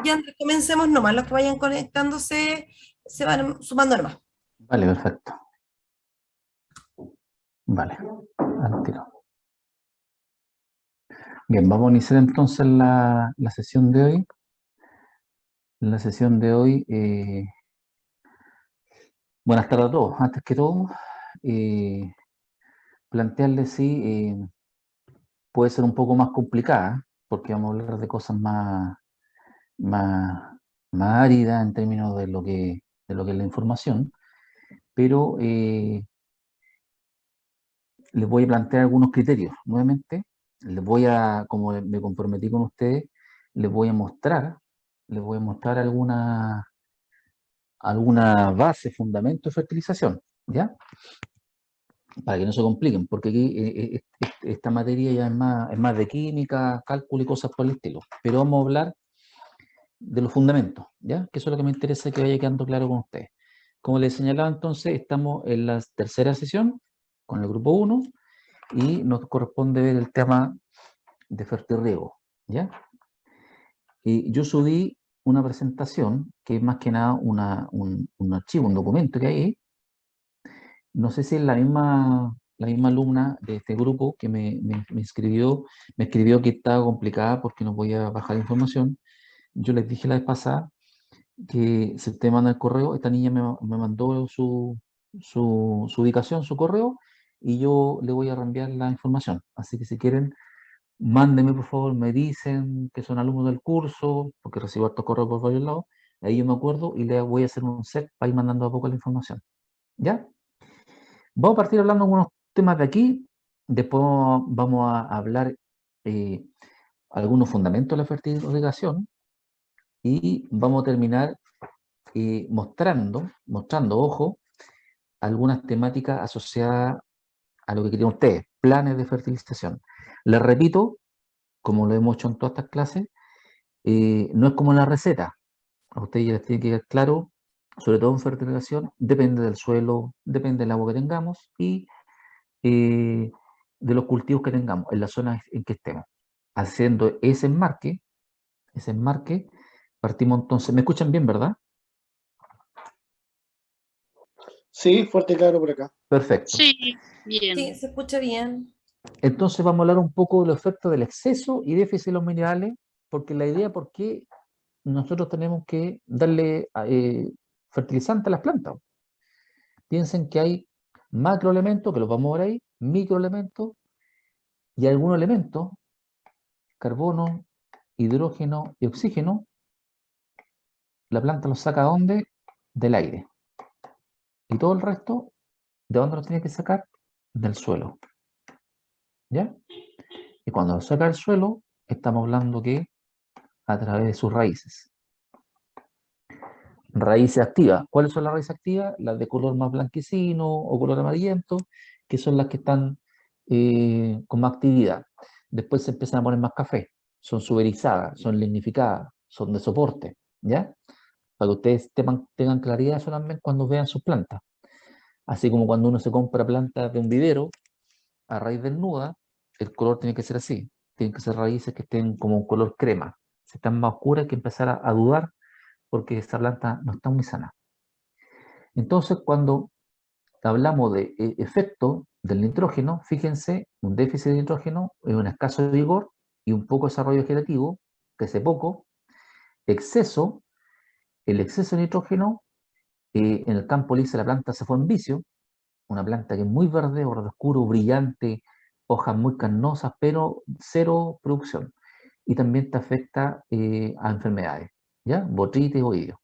Ya, Andrés, comencemos nomás. Los que vayan conectándose se van sumando nomás. Vale, perfecto. Vale, al tiro. Bien, vamos a iniciar entonces la sesión de hoy. En la sesión de hoy, buenas tardes a todos. Antes que todo, eh, plantearles si puede ser un poco más complicada, porque vamos a hablar de cosas más, más áridas en términos de lo que es la información, pero les voy a plantear algunos criterios. Nuevamente, como me comprometí con ustedes, les voy a mostrar alguna base, fundamento de fertilización, ¿ya? Para que no se compliquen, porque aquí esta materia ya es más de química, cálculo y cosas por el estilo. Pero vamos a hablar de los fundamentos, ¿ya? Que eso es lo que me interesa que vaya quedando claro con ustedes. Como les señalaba entonces, estamos en la tercera sesión con el grupo 1 y nos corresponde ver el tema de fertirriego, ¿ya? Y yo subí una presentación que es más que nada un archivo, un documento que hay ahí. No sé si es la misma alumna de este grupo que me escribió que estaba complicada porque no podía bajar la información. Yo les dije la vez pasada que si usted manda el correo, esta niña me mandó su ubicación, su correo, y yo le voy a reenviar la información. Así que si quieren, mándenme por favor, me dicen que son alumnos del curso, porque recibo estos correos por varios lados, ahí yo me acuerdo y le voy a hacer un set para ir mandando a poco la información. ¿Ya? Vamos a partir hablando de algunos temas de aquí, después vamos a hablar eh, algunos fundamentos de la fertilización y vamos a terminar mostrando, ojo, algunas temáticas asociadas a lo que querían ustedes, planes de fertilización. Les repito, como lo hemos hecho en todas estas clases, no es como la receta. A ustedes ya les tiene que quedar claro, sobre todo en fertilización, depende del suelo, depende del agua que tengamos y eh, de los cultivos que tengamos en la zona en que estemos. Haciendo ese enmarque, partimos entonces. ¿Me escuchan bien, verdad? Sí, fuerte y claro por acá. Perfecto. Sí, Sí, bien. se escucha bien. Entonces vamos a hablar un poco de los efectos del exceso y déficit de los minerales, porque la idea por qué nosotros tenemos que darle fertilizante a las plantas. Piensen que hay macroelementos, que los vamos a ver ahí, microelementos y algunos elementos, carbono, hidrógeno y oxígeno, la planta los saca ¿de dónde? Del aire. Y todo el resto, ¿de dónde los tiene que sacar? Del suelo. ¿Ya? Y cuando lo saca del suelo, estamos hablando que a través de sus raíces. Raíces activas. ¿Cuáles son las raíces activas? Las de color más blanquecino o color amarillento, que son las que están con más actividad. Después se empiezan a poner más café. Son suberizadas, son lignificadas, son de soporte. ¿Ya? Para que ustedes tengan claridad eso también cuando vean sus plantas. Así como cuando uno se compra plantas de un vivero a raíz desnuda, el color tiene que ser así. Tienen que ser raíces que estén como un color crema. Si están más oscuras hay que empezar a dudar porque esta planta no está muy sana. Entonces, cuando hablamos de efecto del nitrógeno, fíjense, un déficit de nitrógeno es un escaso vigor y un poco desarrollo vegetativo, que es poco, exceso, el exceso de nitrógeno, en el campo le dice la planta se fue en vicio, una planta que es muy verde, verde oscuro, brillante, hojas muy carnosas, pero cero producción. Y también te afecta a enfermedades, ¿ya? Botritis o oídio.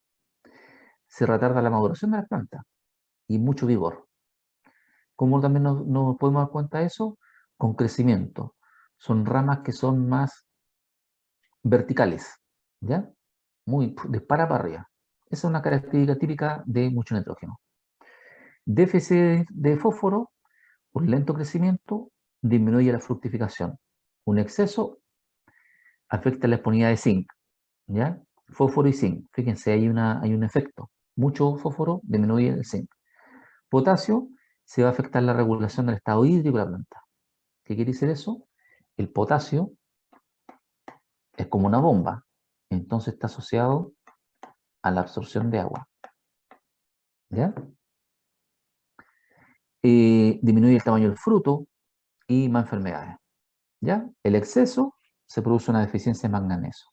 Se retarda la maduración de las plantas y mucho vigor. ¿Cómo también nos podemos dar cuenta de eso? Con crecimiento. Son ramas que son más verticales, ¿ya? Muy dispara para arriba. Esa es una característica típica de mucho nitrógeno. Déficit de fósforo, un lento crecimiento, disminuye la fructificación. Un exceso afecta la disponibilidad de zinc, ¿ya? Fósforo y zinc. Fíjense, hay un efecto. Mucho fósforo disminuye el zinc. Potasio se va a afectar la regulación del estado hídrico de la planta. ¿Qué quiere decir eso? El potasio es como una bomba. entonces está asociado a la absorción de agua. ¿Ya? Disminuye el tamaño del fruto y más enfermedades. ¿Ya? El exceso se produce una deficiencia de manganeso.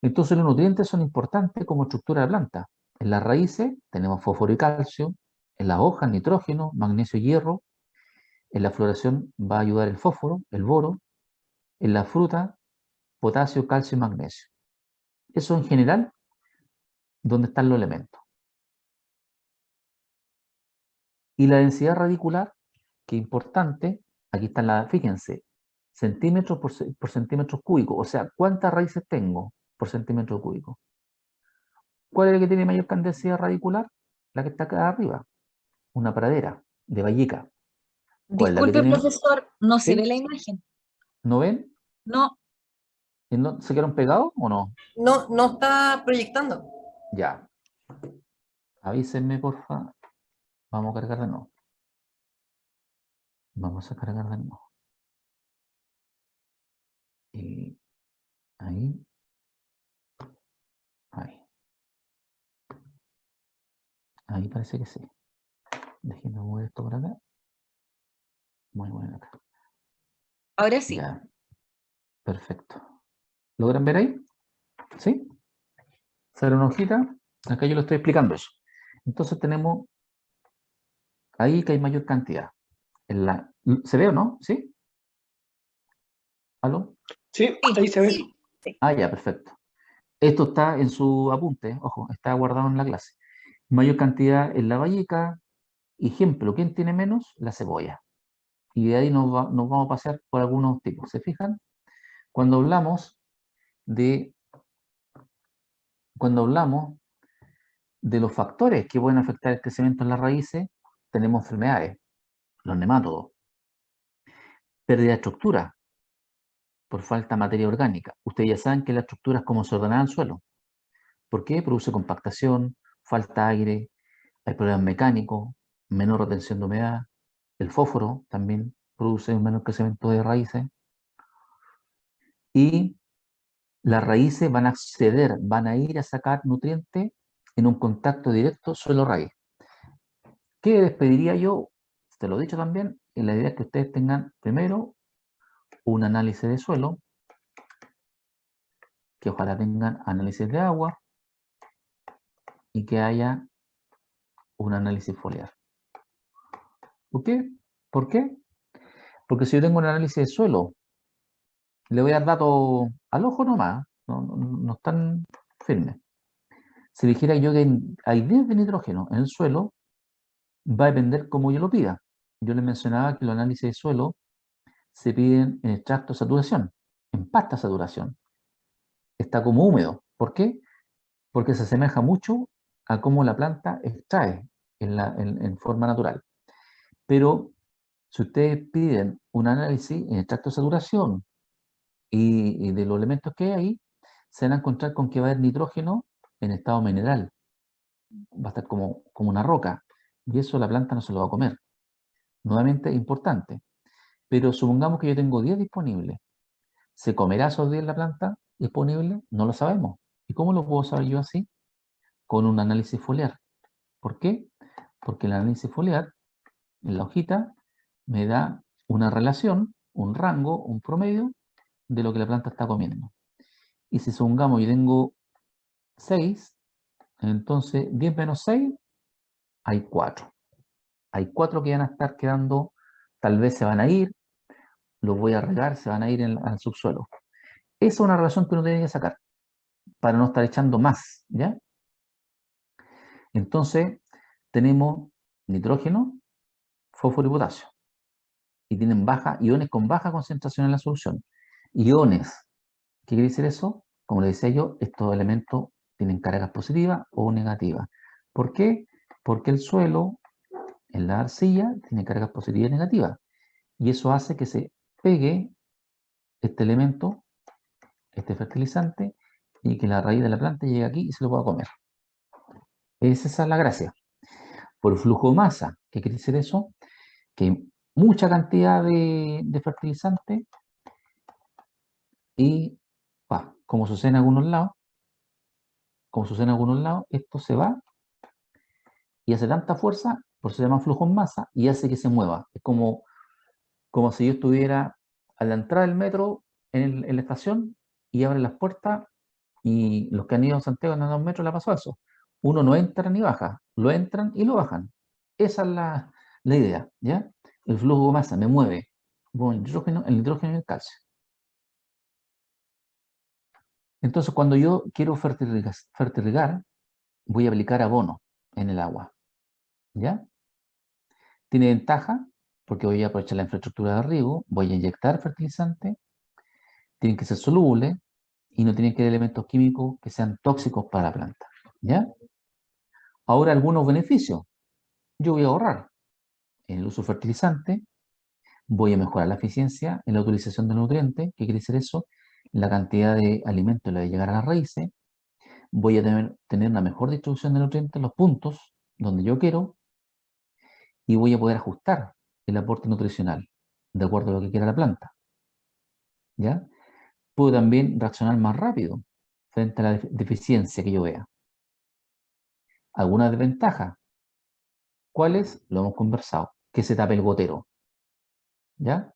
Entonces los nutrientes son importantes como estructura de planta. En las raíces tenemos fósforo y calcio, en las hojas nitrógeno, magnesio y hierro, en la floración va a ayudar el fósforo, el boro, en la fruta potasio, calcio y magnesio. Eso en general, donde están los elementos. Y la densidad radicular, que es importante, aquí está fíjense, centímetros por centímetros cúbicos, o sea, ¿cuántas raíces tengo por centímetro cúbico? ¿Cuál es la que tiene mayor densidad radicular? La que está acá arriba, una pradera de vallica. ¿Cuál es la que Disculpe, tiene? profesor, no se ve ¿Sí? la imagen. ¿No ven? No, ¿Se quedaron pegados o no? No, no está proyectando. Ya. Avísenme, porfa. Vamos a cargar de nuevo. Vamos a cargar de nuevo. Y ahí. Ahí. Ahí parece que sí. Déjenme mover esto por acá. Muy bueno acá. ahora sí. Ya. Perfecto. ¿Logran ver ahí? ¿Sí? Sale una hojita. Acá yo lo estoy explicando eso. Entonces tenemos ahí que hay mayor cantidad. ¿Se ve o no? ¿Sí? ¿Aló? Sí, ahí se ve. Ah, ya, perfecto. Esto está en su apunte, ojo, está guardado en la clase. Mayor cantidad en la vallica. Ejemplo, ¿quién tiene menos? La cebolla. Y de ahí nos vamos a pasear por algunos tipos. ¿Se fijan? Cuando hablamos de, cuando hablamos de los factores que pueden afectar el crecimiento en las raíces, tenemos enfermedades, los nemátodos, pérdida de estructura por falta de materia orgánica. Ustedes ya saben que la estructura es como se ordena el suelo. ¿Por qué? Produce compactación, falta de aire, hay problemas mecánicos, menor retención de humedad. El fósforo también produce un menor crecimiento de raíces. Y las raíces van a acceder, van a ir a sacar nutrientes en un contacto directo suelo-raíz. ¿Qué les pediría yo? Te lo he dicho también, y la idea es que ustedes tengan primero un análisis de suelo, que ojalá tengan análisis de agua y que haya un análisis foliar. ¿Por qué? ¿Por qué? Porque si yo tengo un análisis de suelo, le voy a dar datos al ojo nomás, no están firmes. Si dijera yo que hay 10 de nitrógeno en el suelo, va a depender cómo yo lo pida. Yo les mencionaba que los análisis de suelo se piden en extracto de saturación, en pasta de saturación. Está como húmedo. ¿Por qué? Porque se asemeja mucho a cómo la planta extrae en forma natural. Pero si ustedes piden un análisis en extracto de saturación y de los elementos que hay ahí, se van a encontrar con que va a haber nitrógeno en estado mineral. Va a estar como una roca. Y eso la planta no se lo va a comer. Nuevamente, importante. Pero supongamos que yo tengo 10 disponibles. ¿Se comerá esos 10 la planta disponible? No lo sabemos. ¿Y cómo lo puedo saber yo así? Con un análisis foliar. ¿Por qué? Porque el análisis foliar, en la hojita, me da una relación, un rango, un promedio de lo que la planta está comiendo. Y si supongamos yo tengo 6, entonces 10 menos 6, hay 4. Hay 4 que van a estar quedando, tal vez se van a ir, los voy a regar, se van a ir al subsuelo. Esa es una relación que uno tiene que sacar para no estar echando más, ¿ya? Entonces, tenemos nitrógeno, fósforo y potasio. Y tienen iones con baja concentración en la solución. Iones, ¿qué quiere decir eso? Como le decía yo, estos elementos tienen cargas positivas o negativas. ¿Por qué? Porque el suelo, en la arcilla, tiene cargas positivas y negativas. Y eso hace que se pegue este elemento, este fertilizante, y que la raíz de la planta llegue aquí y se lo pueda comer. Esa es la gracia. Por flujo de masa, ¿qué quiere decir eso? Que mucha cantidad de fertilizante y como sucede en algunos lados, esto se va y hace tanta fuerza, por eso se llama flujo en masa, y hace que se mueva. Es como si yo estuviera a la entrada del metro en la estación y abren las puertas y los que han ido a Santiago han andado un metro, le pasó eso. Uno no entra ni baja, lo entran y lo bajan. Esa es la idea, ¿ya? El flujo de masa me mueve bueno, el nitrógeno y el calcio. Entonces, cuando yo quiero fertirrigar, voy a aplicar abono en el agua, ¿ya? Tiene ventaja porque voy a aprovechar la infraestructura de riego, voy a inyectar fertilizante, tienen que ser solubles y no tienen que ser elementos químicos que sean tóxicos para la planta, ¿ya? Ahora, algunos beneficios. Yo voy a ahorrar en el uso de fertilizante, voy a mejorar la eficiencia en la utilización de nutrientes, ¿qué quiere decir eso? La cantidad de alimento le va a llegar a las raíces, voy a tener una mejor distribución de nutrientes en los puntos donde yo quiero y voy a poder ajustar el aporte nutricional de acuerdo a lo que quiera la planta, ¿ya? Puedo también reaccionar más rápido frente a la deficiencia que yo vea. ¿Alguna desventaja? ¿Cuáles? Lo hemos conversado. Que se tape el gotero, ¿ya?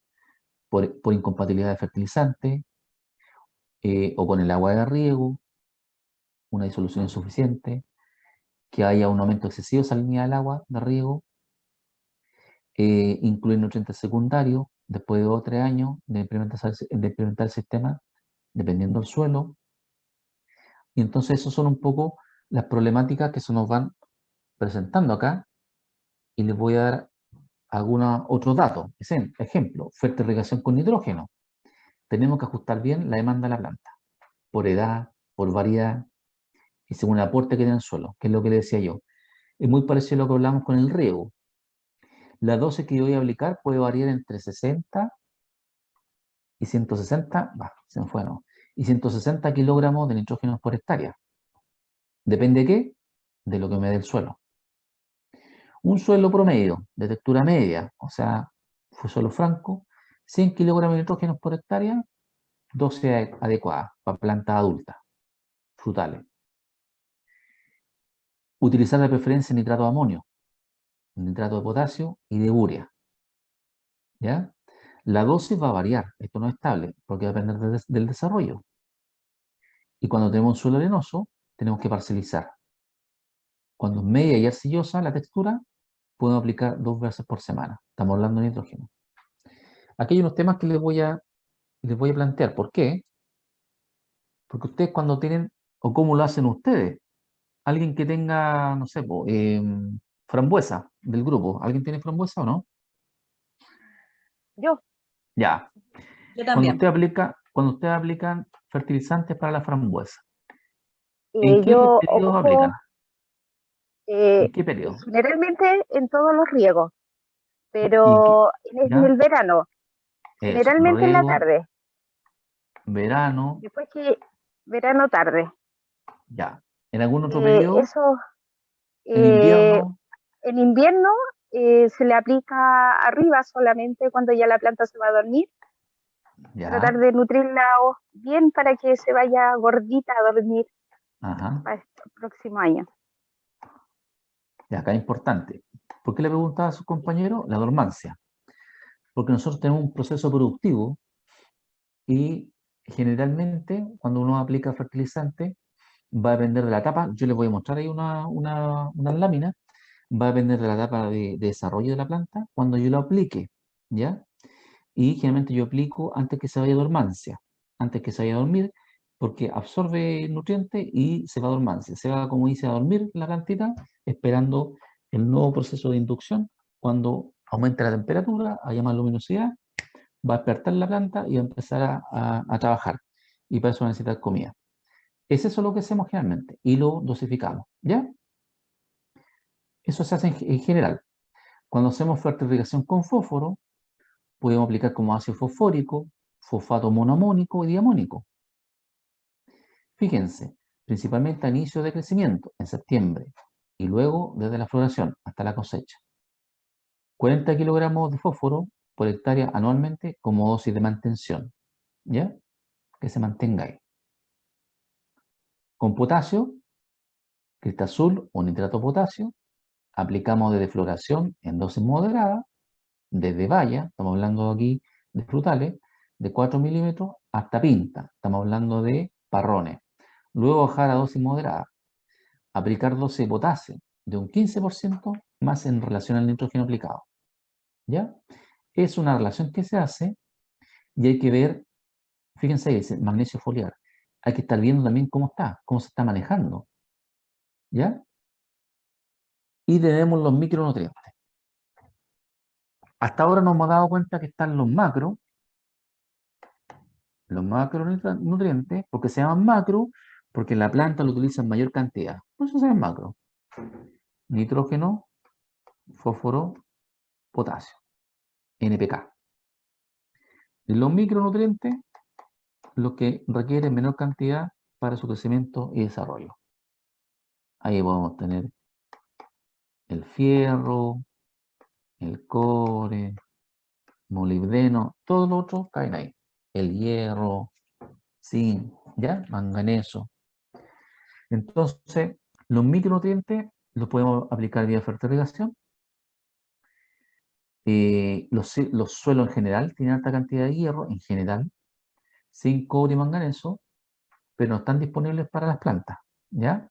Por incompatibilidad de fertilizante o con el agua de riego, una disolución insuficiente, que haya un aumento excesivo de salinidad del agua de riego, incluir nutrientes secundarios después de 2 o 3 años de implementar el sistema, dependiendo del suelo. Y entonces esos son un poco las problemáticas que se nos van presentando acá y les voy a dar algunos otros datos. Ejemplo, fertirrigación con nitrógeno. Tenemos que ajustar bien la demanda de la planta, por edad, por variedad y según el aporte que tiene el suelo, que es lo que le decía yo. Es muy parecido a lo que hablamos con el riego. La dosis que yo voy a aplicar puede variar entre 60 y 160, se me fue, no, y 160 kilogramos de nitrógeno por hectárea. ¿Depende de qué? De lo que me dé el suelo. Un suelo promedio de textura media, o sea, fue suelo franco, 100 kilogramos de nitrógeno por hectárea, dosis adecuada para plantas adultas, frutales. Utilizar de preferencia nitrato de amonio, nitrato de potasio y de urea, ¿ya? La dosis va a variar, esto no es estable, porque va a depender del desarrollo. Y cuando tenemos un suelo arenoso, tenemos que parcelizar. Cuando es media y arcillosa la textura, podemos aplicar 2 veces por semana. Estamos hablando de nitrógeno. Aquí hay unos temas que les voy a plantear. ¿Por qué? Porque ustedes cuando tienen, o cómo lo hacen ustedes, alguien que tenga, no sé, frambuesa del grupo, ¿alguien tiene frambuesa o no? Yo, Ya. Yo Cuando también. ustedes aplican fertilizantes para la frambuesa, ¿en qué yo periodo ocupo aplican? eh, ¿En qué periodo? generalmente en todos los riegos, ¿Y qué? pero en el ¿Ya? verano, Eso, generalmente en la riego, tarde, verano, después que verano tarde. ya. ¿En algún otro periodo? Eso ¿En eh, invierno? en invierno se le aplica arriba solamente cuando ya la planta se va a dormir, tratar Ya. de nutrirla bien para que se vaya gordita a dormir Ajá. para el próximo año. Y acá es importante. ¿Por qué le preguntaba a su compañero? La dormancia. Porque nosotros tenemos un proceso productivo y generalmente cuando uno aplica fertilizante va a depender de la etapa. Yo les voy a mostrar ahí una lámina. Va a depender de la etapa de desarrollo de la planta cuando yo lo aplique, ¿ya? Y generalmente yo aplico antes que se vaya a dormancia, antes que se vaya a dormir, porque absorbe nutrientes y se va a dormancia. Se va, como dice, a dormir la plantita, esperando el nuevo proceso de inducción. Cuando aumente la temperatura, haya más luminosidad, va a despertar la planta y va a empezar a trabajar. Y para eso necesita comida. Es eso lo que hacemos generalmente y lo dosificamos, ¿ya? Eso se hace en general. Cuando hacemos fertilización con fósforo, podemos aplicar como ácido fosfórico, fosfato monoamónico y diamónico. Fíjense, principalmente a inicio de crecimiento, en septiembre, y luego desde la floración hasta la cosecha. 40 kilogramos de fósforo por hectárea anualmente como dosis de mantención, ¿ya? Que se mantenga ahí. con potasio, cristal azul o nitrato de potasio, aplicamos desde floración en dosis moderada, desde baya, estamos hablando aquí de frutales, de 4 milímetros hasta pinta, estamos hablando de parrones. Luego bajar a dosis moderada, aplicar dosis de potasio de un 15% más en relación al nitrógeno aplicado. ¿Ya? Es una relación que se hace y hay que ver, fíjense, dice magnesio foliar. Hay que estar viendo también cómo se está manejando. ¿Ya? Y tenemos los micronutrientes. Hasta ahora nos hemos dado cuenta que están los macronutrientes, porque se llaman macro, porque la planta lo utiliza en mayor cantidad. Por eso se llaman macro. Nitrógeno, fósforo, potasio, NPK. Y los micronutrientes, los que requieren menor cantidad para su crecimiento y desarrollo. Ahí podemos tener el fierro, el cobre, molibdeno, todos los otros caen ahí. El hierro, zinc, ¿ya? Manganeso. Entonces, los micronutrientes los podemos aplicar vía fertilización. Los suelos en general tienen alta cantidad de hierro, en general, zinc, cobre y manganeso, pero no están disponibles para las plantas, ¿ya?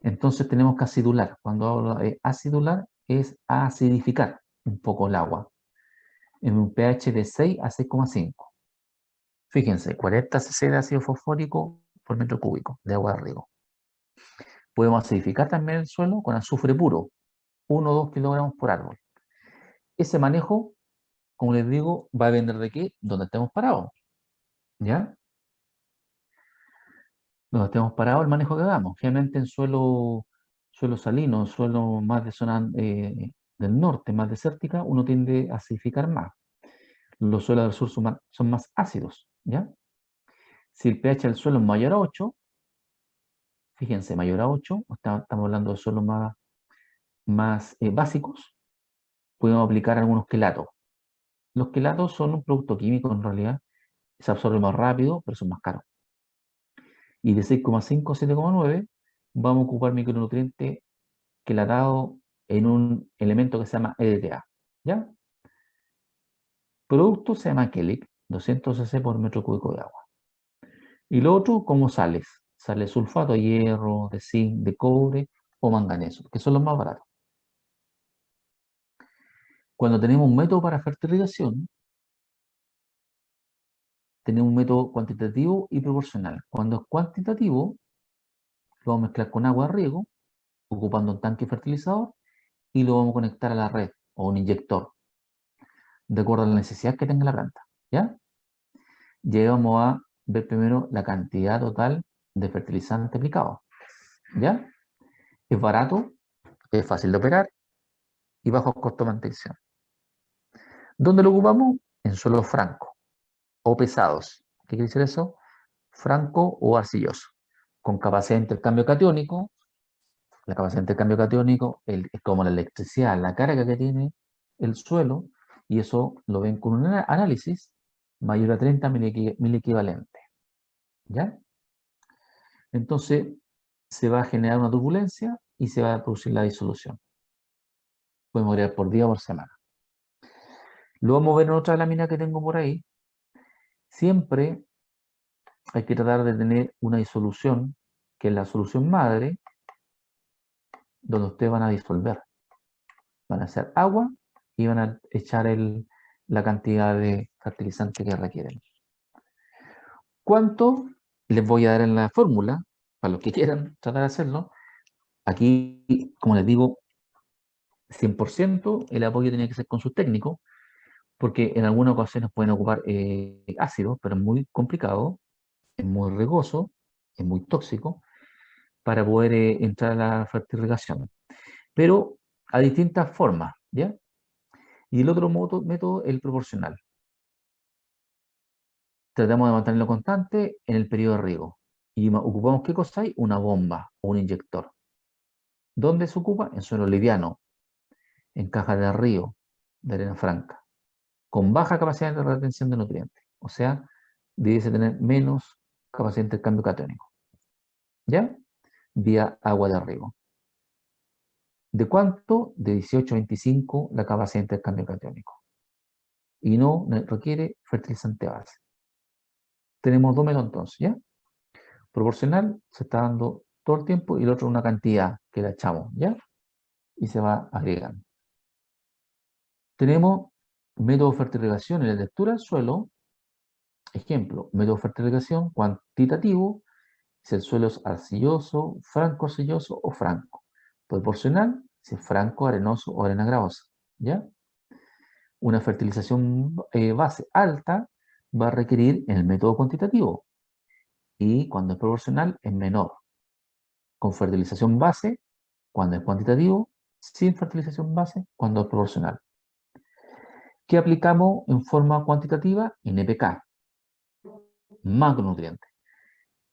Entonces tenemos que acidular. Cuando hablo de acidular, es acidificar un poco el agua, en un pH de 6 a 6,5. Fíjense, 40 cc de ácido fosfórico por metro cúbico de agua de riego. Podemos acidificar también el suelo con azufre puro, 1 o 2 kilogramos por árbol. Ese manejo, como les digo, va a depender de qué, donde estemos parados. ¿Ya? Donde estemos parados, el manejo que hagamos. Generalmente en suelo salino, suelo más de zona del norte, más desértica, uno tiende a acidificar más. Los suelos del sur son más ácidos. ¿Ya? Si el pH del suelo es mayor a 8, fíjense, mayor a 8, estamos hablando de suelos más básicos, podemos aplicar algunos quelatos. Los quelatos son un producto químico en realidad, se absorbe más rápido, pero son más caros. Y de 6,5 a 7,9 vamos a ocupar micronutrientes quelatados en un elemento que se llama EDTA. ¿Ya? Producto se llama Kelic, 200 cc por metro cúbico de agua. Y lo otro como sales sulfato de hierro, de zinc, de cobre o manganeso, que son los más baratos. Cuando tenemos un método para fertilización, tenemos un método cuantitativo y proporcional. Cuando es cuantitativo, lo vamos a mezclar con agua de riego, ocupando un tanque fertilizador, y lo vamos a conectar a la red o un inyector, de acuerdo a la necesidad que tenga la planta. ¿Ya? Llegamos a ver primero la cantidad total de fertilizante aplicado. ¿Ya? Es barato, es fácil de operar y bajo costo de mantención. ¿Dónde lo ocupamos? En suelos francos o pesados. ¿Qué quiere decir eso? Franco o arcilloso, con capacidad de intercambio catiónico. La capacidad de intercambio catiónico es como la electricidad, la carga que tiene el suelo, y eso lo ven con un análisis mayor a 30 mil equivalentes. ¿Ya? Entonces se va a generar una turbulencia y se va a producir la disolución. Podemos variar por día o por semana. Lo vamos a ver en otra lámina que tengo por ahí. Siempre hay que tratar de tener una disolución, que es la solución madre, donde ustedes van a disolver. Van a hacer agua y van a echar la cantidad de fertilizante que requieren. ¿Cuánto? Les voy a dar en la fórmula, para los que quieran tratar de hacerlo. Aquí, como les digo, 100% el apoyo tiene que ser con sus técnicos, porque en algunas ocasiones pueden ocupar ácidos, pero es muy complicado, es muy riesgoso, es muy tóxico, para poder entrar a la fertilización. Pero a distintas formas, ¿ya? Y el otro método, el proporcional. Tratamos de mantenerlo constante en el periodo de riego. Y ocupamos, ¿qué cosa hay? Una bomba o un inyector. ¿Dónde se ocupa? En suelo liviano, en cajas de río, de arena franca, con baja capacidad de retención de nutrientes. O sea, debiese tener menos capacidad de intercambio catiónico. ¿ya? Vía agua de riego. ¿De cuánto? De 18 a 25 la capacidad de intercambio catiónico. Y no requiere fertilizante base. Tenemos dos métodos entonces, ¿ya? Proporcional se está dando todo el tiempo y el otro una cantidad que la echamos, ¿ya? Y se va agregando. Tenemos método de fertilización y la textura del suelo. Ejemplo, método de fertilización cuantitativo, si el suelo es arcilloso, franco arcilloso o franco. Proporcional, si es franco, arenoso o arena gravosa, ¿ya? Una fertilización base alta va a requerir el método cuantitativo y cuando es proporcional es menor. Con fertilización base, cuando es cuantitativo, sin fertilización base, cuando es proporcional. ¿Qué aplicamos en forma cuantitativa? NPK, macronutrientes.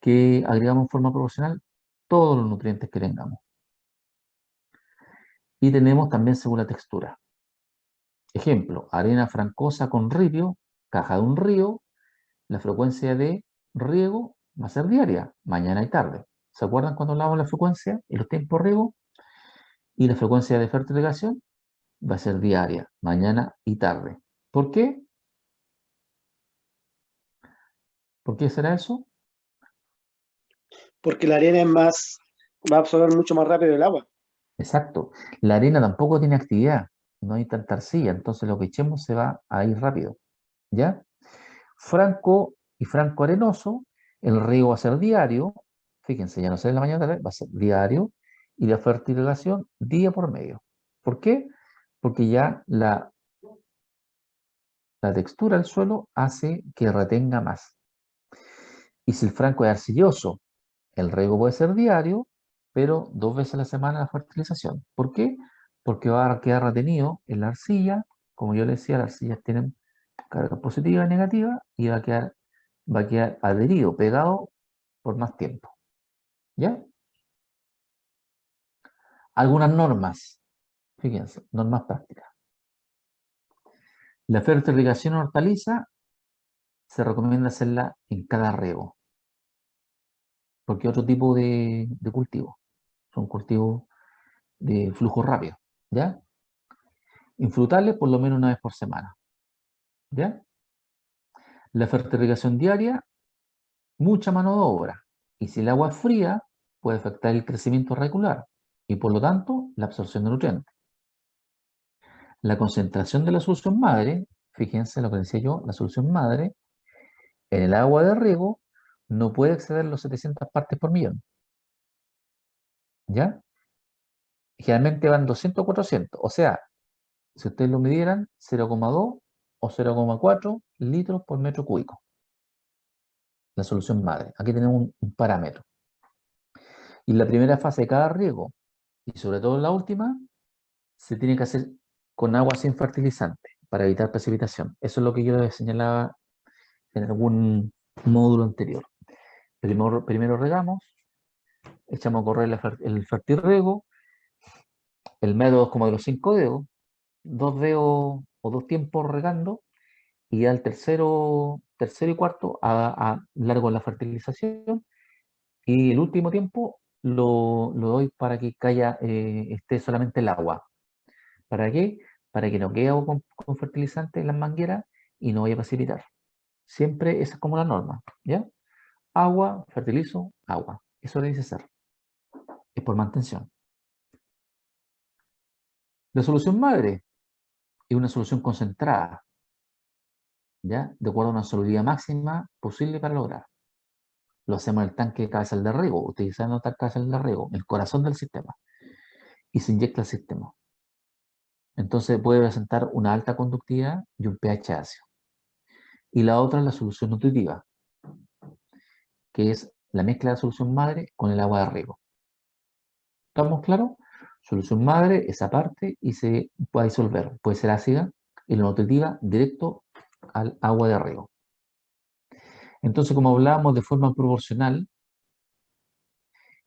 ¿Qué agregamos en forma proporcional? Todos los nutrientes que tengamos. Y tenemos también según la textura. Ejemplo, arena francosa con ripio, caja de un río, la frecuencia de riego va a ser diaria, mañana y tarde. ¿Se acuerdan cuando hablamos de la frecuencia y los tiempos de riego? Y la frecuencia de fertilización va a ser diaria, mañana y tarde. ¿Por qué? ¿Por qué será eso? Porque la arena va a absorber mucho más rápido el agua. Exacto. La arena tampoco tiene actividad, no hay tanta arcilla, entonces lo que echemos se va a ir rápido. ¿Ya? Franco y franco arenoso, el riego va a ser diario, fíjense, ya no será en la mañana, va a ser diario, y la fertilización día por medio. ¿Por qué? Porque ya la textura del suelo hace que retenga más. Y si el franco es arcilloso, el riego puede ser diario, pero 2 veces a la semana la fertilización. ¿Por qué? Porque va a quedar retenido en la arcilla. Como yo les decía, las arcillas tienen carga positiva y negativa y va a quedar adherido, pegado por más tiempo. ¿Ya? Algunas normas, fíjense, normas prácticas. La fertilización en hortaliza se recomienda hacerla en cada riego, porque otro tipo de cultivo, son cultivos de flujo rápido, ¿ya? En frutales por lo menos una vez por semana, ¿ya? La fertilización diaria, mucha mano de obra, y si el agua es fría, puede afectar el crecimiento radicular y por lo tanto la absorción de nutrientes. La concentración de la solución madre, fíjense lo que decía yo, la solución madre en el agua de riego no puede exceder los 700 partes por millón, ¿ya? Generalmente van 200 o 400, o sea, si ustedes lo midieran, 0,2 o 0,4 litros por metro cúbico. La solución madre. Aquí tenemos un parámetro. Y en la primera fase de cada riego, y sobre todo en la última, se tiene que hacer con agua sin fertilizante para evitar precipitación. Eso es lo que yo les señalaba en algún módulo anterior. Primero regamos, echamos a correr el fertirriego, el método es como de los 5 dedos, 2 dedos o 2 tiempos regando, y al tercero y cuarto largo la fertilización, y el último tiempo lo doy para que esté solamente el agua. ¿Para qué? Para que no quede agua con fertilizante en las mangueras y no vaya a precipitar. Siempre esa es como la norma, ¿ya? Agua, fertilizo, agua. Eso le dice ser. Es por mantención. La solución madre es una solución concentrada, ¿ya? De acuerdo a una solubilidad máxima posible para lograr. Lo hacemos en el tanque de cabezal de riego, utilizando el cabezal de riego, el corazón del sistema, y se inyecta al sistema. Entonces puede presentar una alta conductividad y un pH ácido. Y la otra es la solución nutritiva, que es la mezcla de la solución madre con el agua de riego. ¿Estamos claros? Solución madre, esa parte, y se puede disolver. Puede ser ácida y la nutritiva directo al agua de riego. Entonces, como hablábamos de forma proporcional,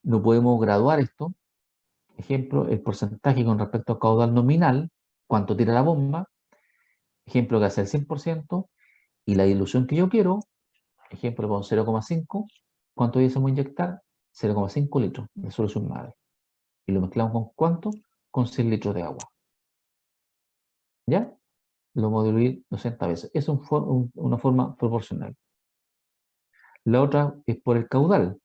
no podemos graduar esto. Ejemplo, el porcentaje con respecto al caudal nominal, cuánto tira la bomba. Ejemplo, que hace el 100%, y la dilución que yo quiero, ejemplo, con 0,5, ¿cuánto hubiésemos inyectar? 0,5 litros de solución madre. Y lo mezclamos con ¿cuánto? Con 100 litros de agua. ¿Ya? Lo vamos a diluir 200 veces. Es una forma proporcional. La otra es por el caudal.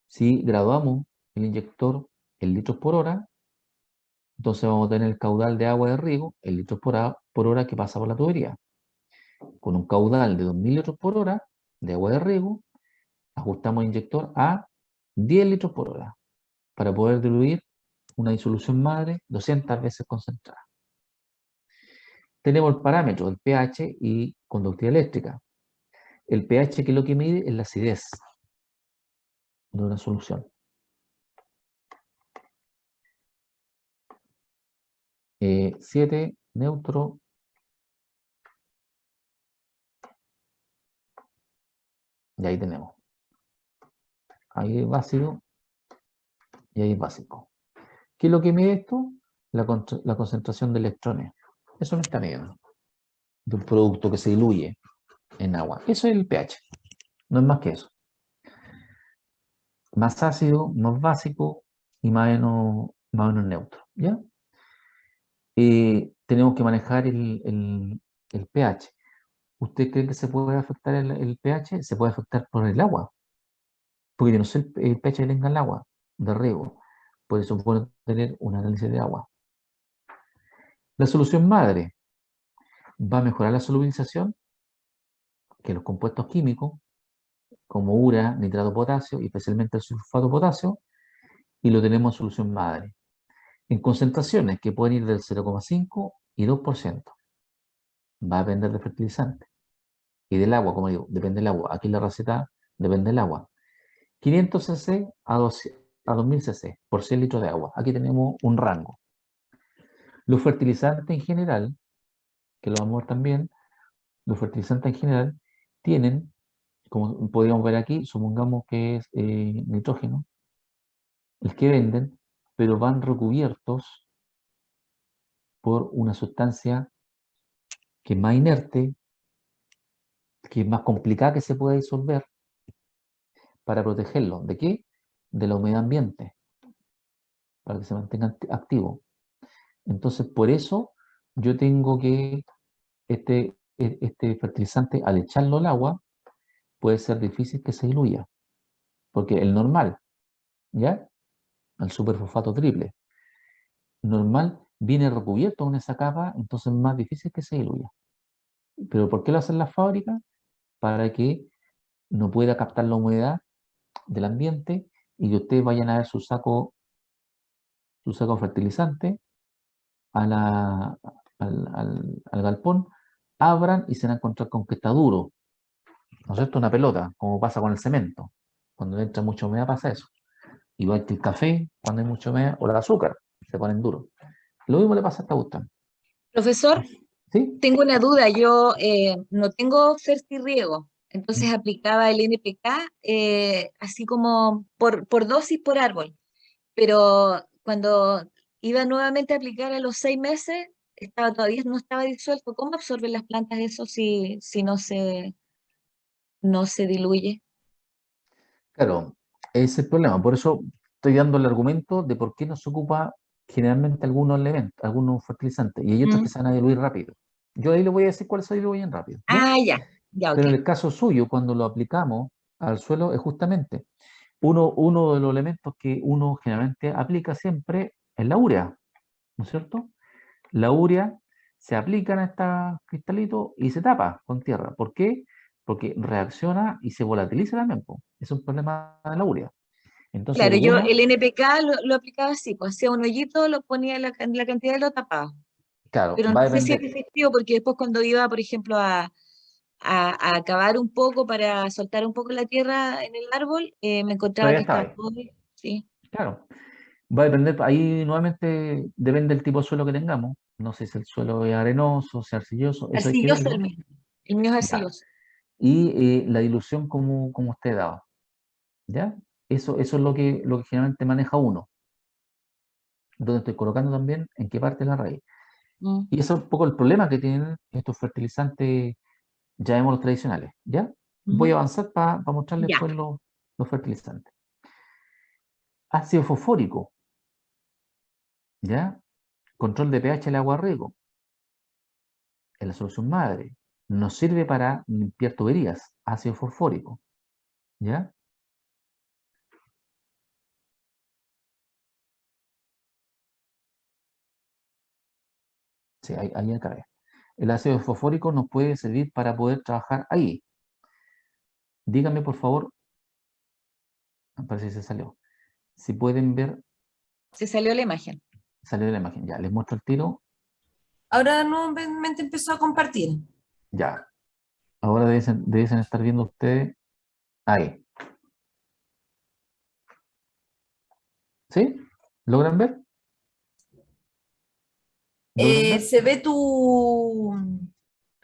Si graduamos el inyector en litros por hora, entonces vamos a tener el caudal de agua de riego en litros por hora que pasa por la tubería. Con un caudal de 2000 litros por hora de agua de riego, ajustamos el inyector a 10 litros por hora para poder diluir una disolución madre 200 veces concentrada. Tenemos el parámetro del pH y conductividad eléctrica. El pH, que es lo que mide, es la acidez de una solución. 7, neutro. Y ahí tenemos. Ahí es ácido y ahí es básico. ¿Qué es lo que mide esto? La concentración de electrones. Eso no está midiendo. De un producto que se diluye en agua. Eso es el pH. No es más que eso. Más ácido, más básico y más o menos neutro. ¿Ya? Tenemos que manejar el pH. ¿Usted cree que se puede afectar el pH? Se puede afectar por el agua. Porque yo no sé el pH que tenga el agua de riego. Por eso es bueno tener un análisis de agua. La solución madre va a mejorar la solubilización, que los compuestos químicos, como urea, nitrato de potasio y especialmente el sulfato de potasio, y lo tenemos en solución madre. En concentraciones que pueden ir del 0,5 y 2%. Va a depender del fertilizante. Y del agua, como digo, depende del agua. Aquí la receta depende del agua. 500 cc a 2000 cc por 100 litros de agua. Aquí tenemos un rango. Los fertilizantes en general, que lo vamos a ver también, los fertilizantes en general tienen, como podríamos ver aquí, supongamos que es nitrógeno, el que venden, pero van recubiertos por una sustancia que es más inerte, que es más complicada que se pueda disolver, para protegerlo. ¿De qué? De la humedad ambiente, para que se mantenga activo. Entonces, por eso yo tengo que este fertilizante, al echarlo al agua, puede ser difícil que se diluya, porque el normal, ¿ya? El superfosfato triple, normal viene recubierto con esa capa, entonces es más difícil que se diluya. ¿Pero por qué lo hacen las fábricas? Para que no pueda captar la humedad del ambiente y que ustedes vayan a ver su saco fertilizante al galpón, abran y se van a encontrar con que está duro, ¿no es cierto? Una pelota, como pasa con el cemento. Cuando entra mucha humedad pasa eso. Igual que el café, cuando hay mucha humedad, o el azúcar, se ponen duros. Lo mismo le pasa a esta cuestión. Profesor, ¿Sí? tengo una duda. Yo no tengo fertirriego, entonces aplicaba el NPK así como por dosis por árbol. Pero cuando iba nuevamente a aplicar a los 6 meses, todavía no estaba disuelto. ¿Cómo absorben las plantas eso si no se diluye? Claro, ese es el problema. Por eso estoy dando el argumento de por qué no se ocupa generalmente algunos elementos, algunos fertilizantes, y hay otros Mm. que se van a diluir rápido. Yo ahí le voy a decir cuáles se diluyen rápido, ¿ya? Ah, ya, ok. Pero en el caso suyo, cuando lo aplicamos al suelo, es justamente uno de los elementos que uno generalmente aplica siempre es la urea, ¿no es cierto? La urea se aplica en estos cristalitos y se tapa con tierra. ¿Por qué? Porque reacciona y se volatiliza también, po. Es un problema de la urea. Entonces, Claro, yo algunos, el NPK lo aplicaba así, pues hacía un hoyito, lo ponía la cantidad y lo tapaba. claro, Pero no va a sé si es depender, efectivo porque después cuando iba, por ejemplo, a cavar un poco para soltar un poco la tierra en el árbol, me encontraba todavía que está estaba ahí. todo, sí. Claro, va a depender, ahí nuevamente depende del tipo de suelo que tengamos. No sé si el suelo es arenoso, si es arcilloso, eso hay que Arcilloso verlo. el mío es Ya. arcilloso. Y la dilución como usted daba, ¿ya? Eso es lo que generalmente maneja uno. Donde estoy colocando también en qué parte de la raíz. Mm, Y eso es un poco el problema que tienen estos fertilizantes, llamémoslos tradicionales, ¿ya? Voy ujú. a avanzar para mostrarles Ya, después los fertilizantes. Ácido fosfórico, ¿ya? Control de pH del agua riego, en la solución madre. Nos sirve para limpiar tuberías, ácido fosfórico, ¿ya? Sí, ahí acabé. El ácido fosfórico nos puede servir para poder trabajar ahí. Díganme, por favor, parece que se salió. Si pueden ver, Se salió la imagen. salió la imagen. Ya, les muestro el tiro. Ahora nuevamente empezó a compartir. Ya. Ahora deben estar viendo ustedes ahí. ¿Sí? ¿Logran ver? ¿Logran ver? Se ve tu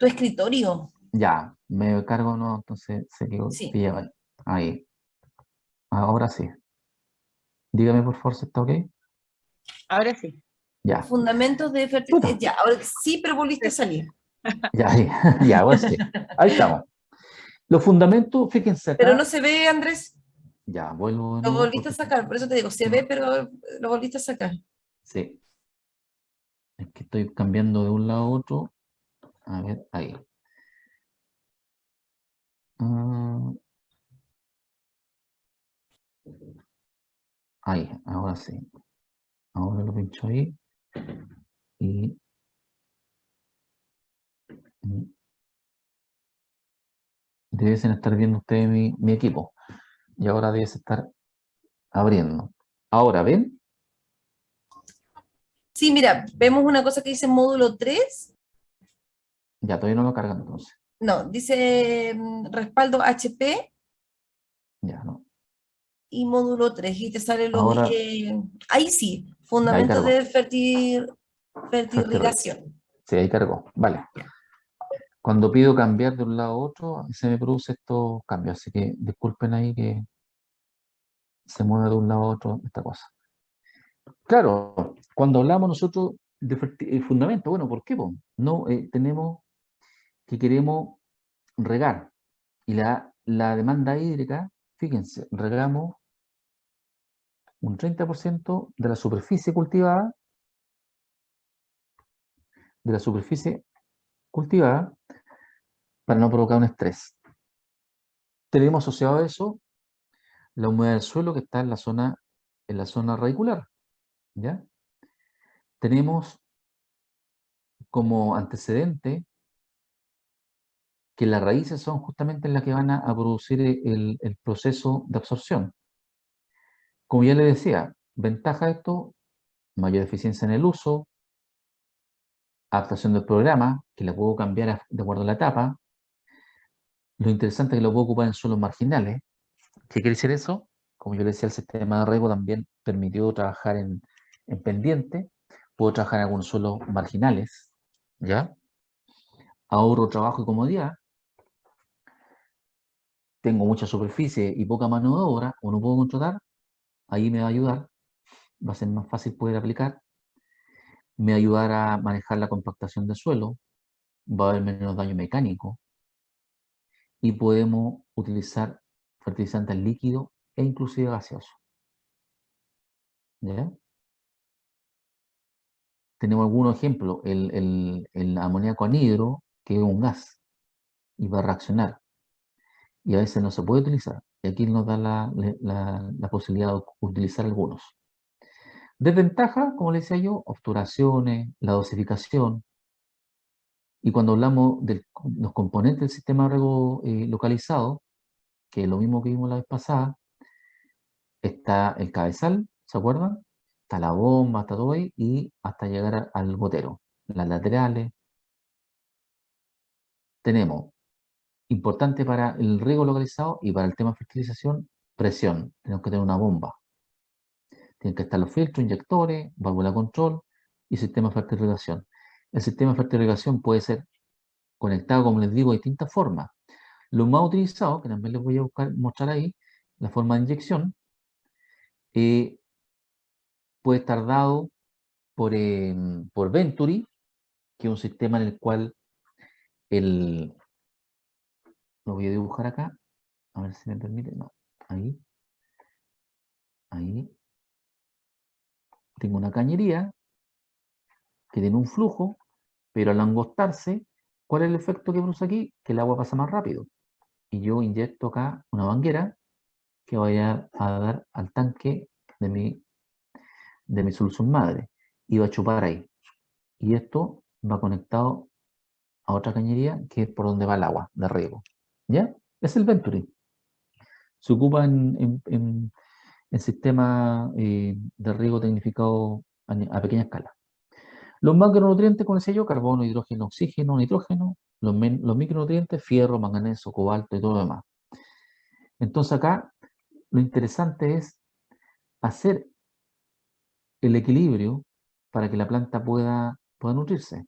escritorio. Ya, me cargo, no, entonces se quedó Sí. pillado ahí. Ahí. Ahora sí. Dígame por favor si está ok. Ahora sí. Ya. Fundamentos de fertilidad. Ya, ahora sí, pero volviste a salir. Ya, ahí. Ya, ahora sí. Ahí estamos. Los fundamentos, fíjense Pero acá. no se ve, Andrés. Ya, vuelvo de Lo nuevo volviste a porque sacar. Por eso te digo, se ve, pero lo volviste a sacar. sí. Es que estoy cambiando de un lado a otro. A ver, ahí. Ah, ahí, ahora sí. Ahora lo pincho ahí. Y y deben estar viendo ustedes mi equipo. Y ahora debes estar abriendo. Ahora, ¿ven? Sí, mira, vemos una cosa que dice módulo 3. Ya, todavía no lo cargan entonces. No, dice respaldo HP Ya, no. y módulo 3. Y te sale Ahora, ahí sí, ya ahí fundamentos cargó. de fertirrigación. Sí, ahí cargó. Vale. Cuando pido cambiar de un lado a otro, se me produce estos cambios. Así que disculpen ahí que se mueve de un lado a otro esta cosa. Claro, cuando hablamos nosotros de fundamento, bueno, ¿por qué? Po? No tenemos que queremos regar y la demanda hídrica, fíjense, regamos un 30% de la superficie cultivada, para no provocar un estrés. Tenemos asociado a eso la humedad del suelo que está en la zona radicular, ¿ya? Tenemos como antecedente que las raíces son justamente las que van a producir el proceso de absorción. Como ya les decía, ventaja de esto, mayor eficiencia en el uso, adaptación del programa, que la puedo cambiar de acuerdo a la etapa. Lo interesante es que lo puedo ocupar en suelos marginales. ¿Qué quiere decir eso? Como yo les decía, el sistema de riego también permitió trabajar en pendiente. Puedo trabajar en algunos suelos marginales, ¿ya? Ahorro trabajo y comodidad. Tengo mucha superficie y poca mano de obra, o no puedo contratar, ahí me va a ayudar, va a ser más fácil poder aplicar, me va a ayudar a manejar la compactación del suelo, va a haber menos daño mecánico y podemos utilizar fertilizantes líquidos e inclusive gaseosos. ¿Ya? Tenemos algunos ejemplos, el amoníaco anhidro, que es un gas y va a reaccionar y a veces no se puede utilizar. Y aquí nos da la posibilidad de utilizar algunos. Desventaja, como les decía yo, obturaciones, la dosificación. Y cuando hablamos de los componentes del sistema de riego localizado, que es lo mismo que vimos la vez pasada, está el cabezal, ¿se acuerdan? Está la bomba, está todo ahí, y hasta llegar al gotero. Las laterales. Tenemos, importante para el riego localizado y para el tema de fertilización, presión. Tenemos que tener una bomba. Tienen que estar los filtros, inyectores, válvula de control y sistema de fertilización. El sistema de fertilización puede ser conectado, como les digo, de distintas formas. Lo más utilizado, que también les voy a mostrar ahí, la forma de inyección, puede estar dado por Venturi, que es un sistema en el cual lo voy a dibujar acá, a ver si me permite, no, ahí, tengo una cañería que tiene un flujo, pero al angostarse, ¿cuál es el efecto que produce aquí? Que el agua pasa más rápido. Y yo inyecto acá una manguera que vaya a dar al tanque de mi solución madre y va a chupar ahí. Y esto va conectado a otra cañería que es por donde va el agua de riego. ¿Ya? Es el Venturi. Se ocupa en sistemas de riego tecnificado a pequeña escala. Los macronutrientes, como decía yo, carbono, hidrógeno, oxígeno, nitrógeno. Los micronutrientes, fierro, manganeso, cobalto y todo lo demás. Entonces acá lo interesante es hacer el equilibrio para que la planta pueda nutrirse.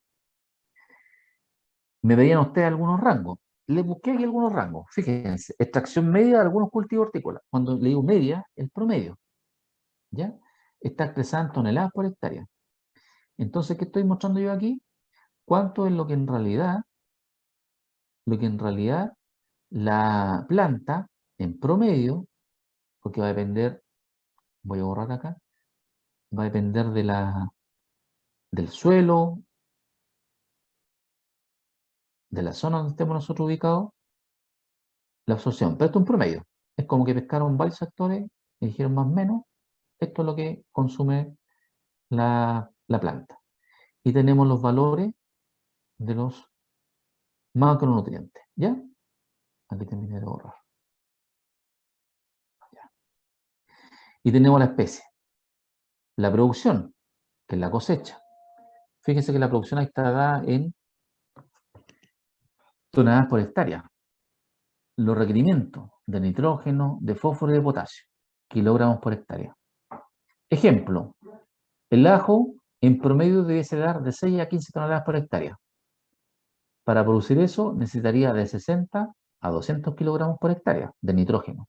Me veían ustedes algunos rangos. Les busqué aquí algunos rangos. Fíjense, extracción media de algunos cultivos hortícolas. Cuando le digo media, el promedio. ¿Ya? Está expresada en toneladas por hectárea. Entonces, ¿qué estoy mostrando yo aquí? ¿Cuánto es lo que en realidad la planta en promedio, porque va a depender, voy a borrar acá, va a depender del suelo, de la zona donde estemos nosotros ubicados, la absorción. Pero esto es un promedio. Es como que pescaron varios sectores y dijeron más o menos, esto es lo que consume la planta. Y tenemos los valores de los macronutrientes. ¿Ya? Aquí terminé de borrar. Ya. Y tenemos la especie. La producción, que es la cosecha. Fíjense que la producción ahí está dada en toneladas por hectárea. Los requerimientos de nitrógeno, de fósforo y de potasio, kilogramos por hectárea. Ejemplo, el ajo en promedio debiese dar de 6 a 15 toneladas por hectárea. Para producir eso necesitaría de 60 a 200 kilogramos por hectárea de nitrógeno,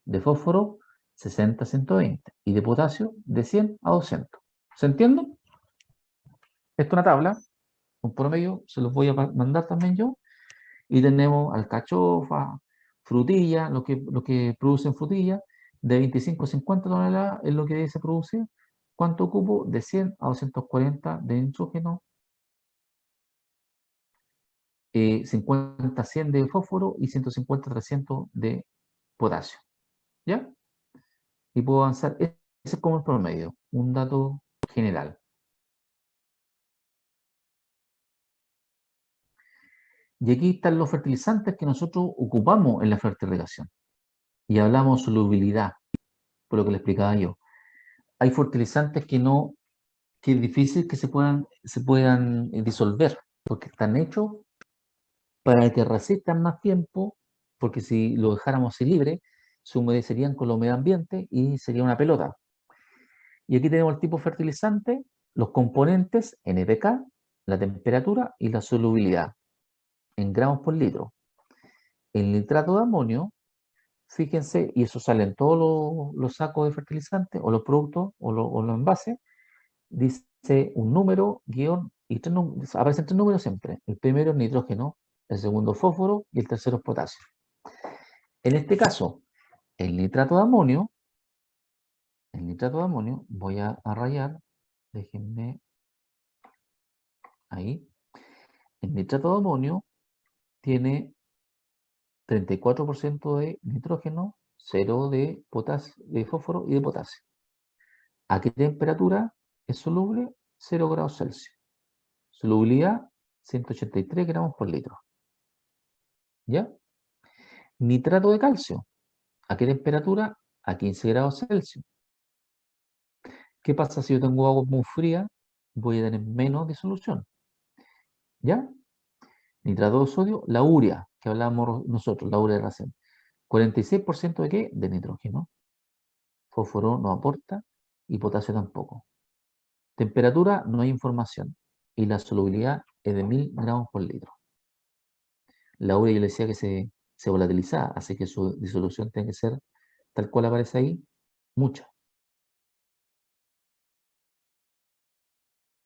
de fósforo 60 a 120 y de potasio de 100 a 200. ¿Se entiende? Esta es una tabla, un promedio, se los voy a mandar también yo. Y tenemos alcachofa, frutilla, lo que producen frutilla, de 25 a 50 toneladas es lo que se produce. ¿Cuánto ocupo? De 100 a 240 de nitrógeno, 50 a 100 de fósforo y 150 a 300 de potasio. ¿Ya? Y puedo avanzar. Ese es como el promedio, un dato general. Y aquí están los fertilizantes que nosotros ocupamos en la fertilización. Y hablamos de solubilidad, por lo que le explicaba yo. Hay fertilizantes que es difícil que se puedan disolver, porque están hechos para que resistan más tiempo, porque si lo dejáramos así libre, se humedecerían con la humedad ambiente y sería una pelota. Y aquí tenemos el tipo fertilizante, los componentes NPK, la temperatura y la solubilidad en gramos por litro. El nitrato de amonio, fíjense, y eso sale en todos los sacos de fertilizantes o los productos o los envases, dice un número, guión, y aparecen tres números siempre. El primero es nitrógeno, el segundo fósforo y el tercero es potasio. En este caso, el nitrato de amonio, voy a rayar, déjenme ahí. El nitrato de amonio tiene 34% de nitrógeno, 0 de fósforo y de potasio. ¿A qué temperatura es soluble? 0 grados Celsius. Solubilidad, 183 gramos por litro. ¿Ya? Nitrato de calcio. ¿A qué temperatura? A 15 grados Celsius. ¿Qué pasa si yo tengo agua muy fría? Voy a tener menos disolución. ¿Ya? Nitrato de sodio, la urea, que hablábamos nosotros, la urea de Racine. 46% de qué? De nitrógeno. Fósforo no aporta y potasio tampoco. Temperatura, no hay información. Y la solubilidad es de 1000 gramos por litro. La urea yo le decía que se volatiliza, así que su disolución tiene que ser tal cual aparece ahí, mucha.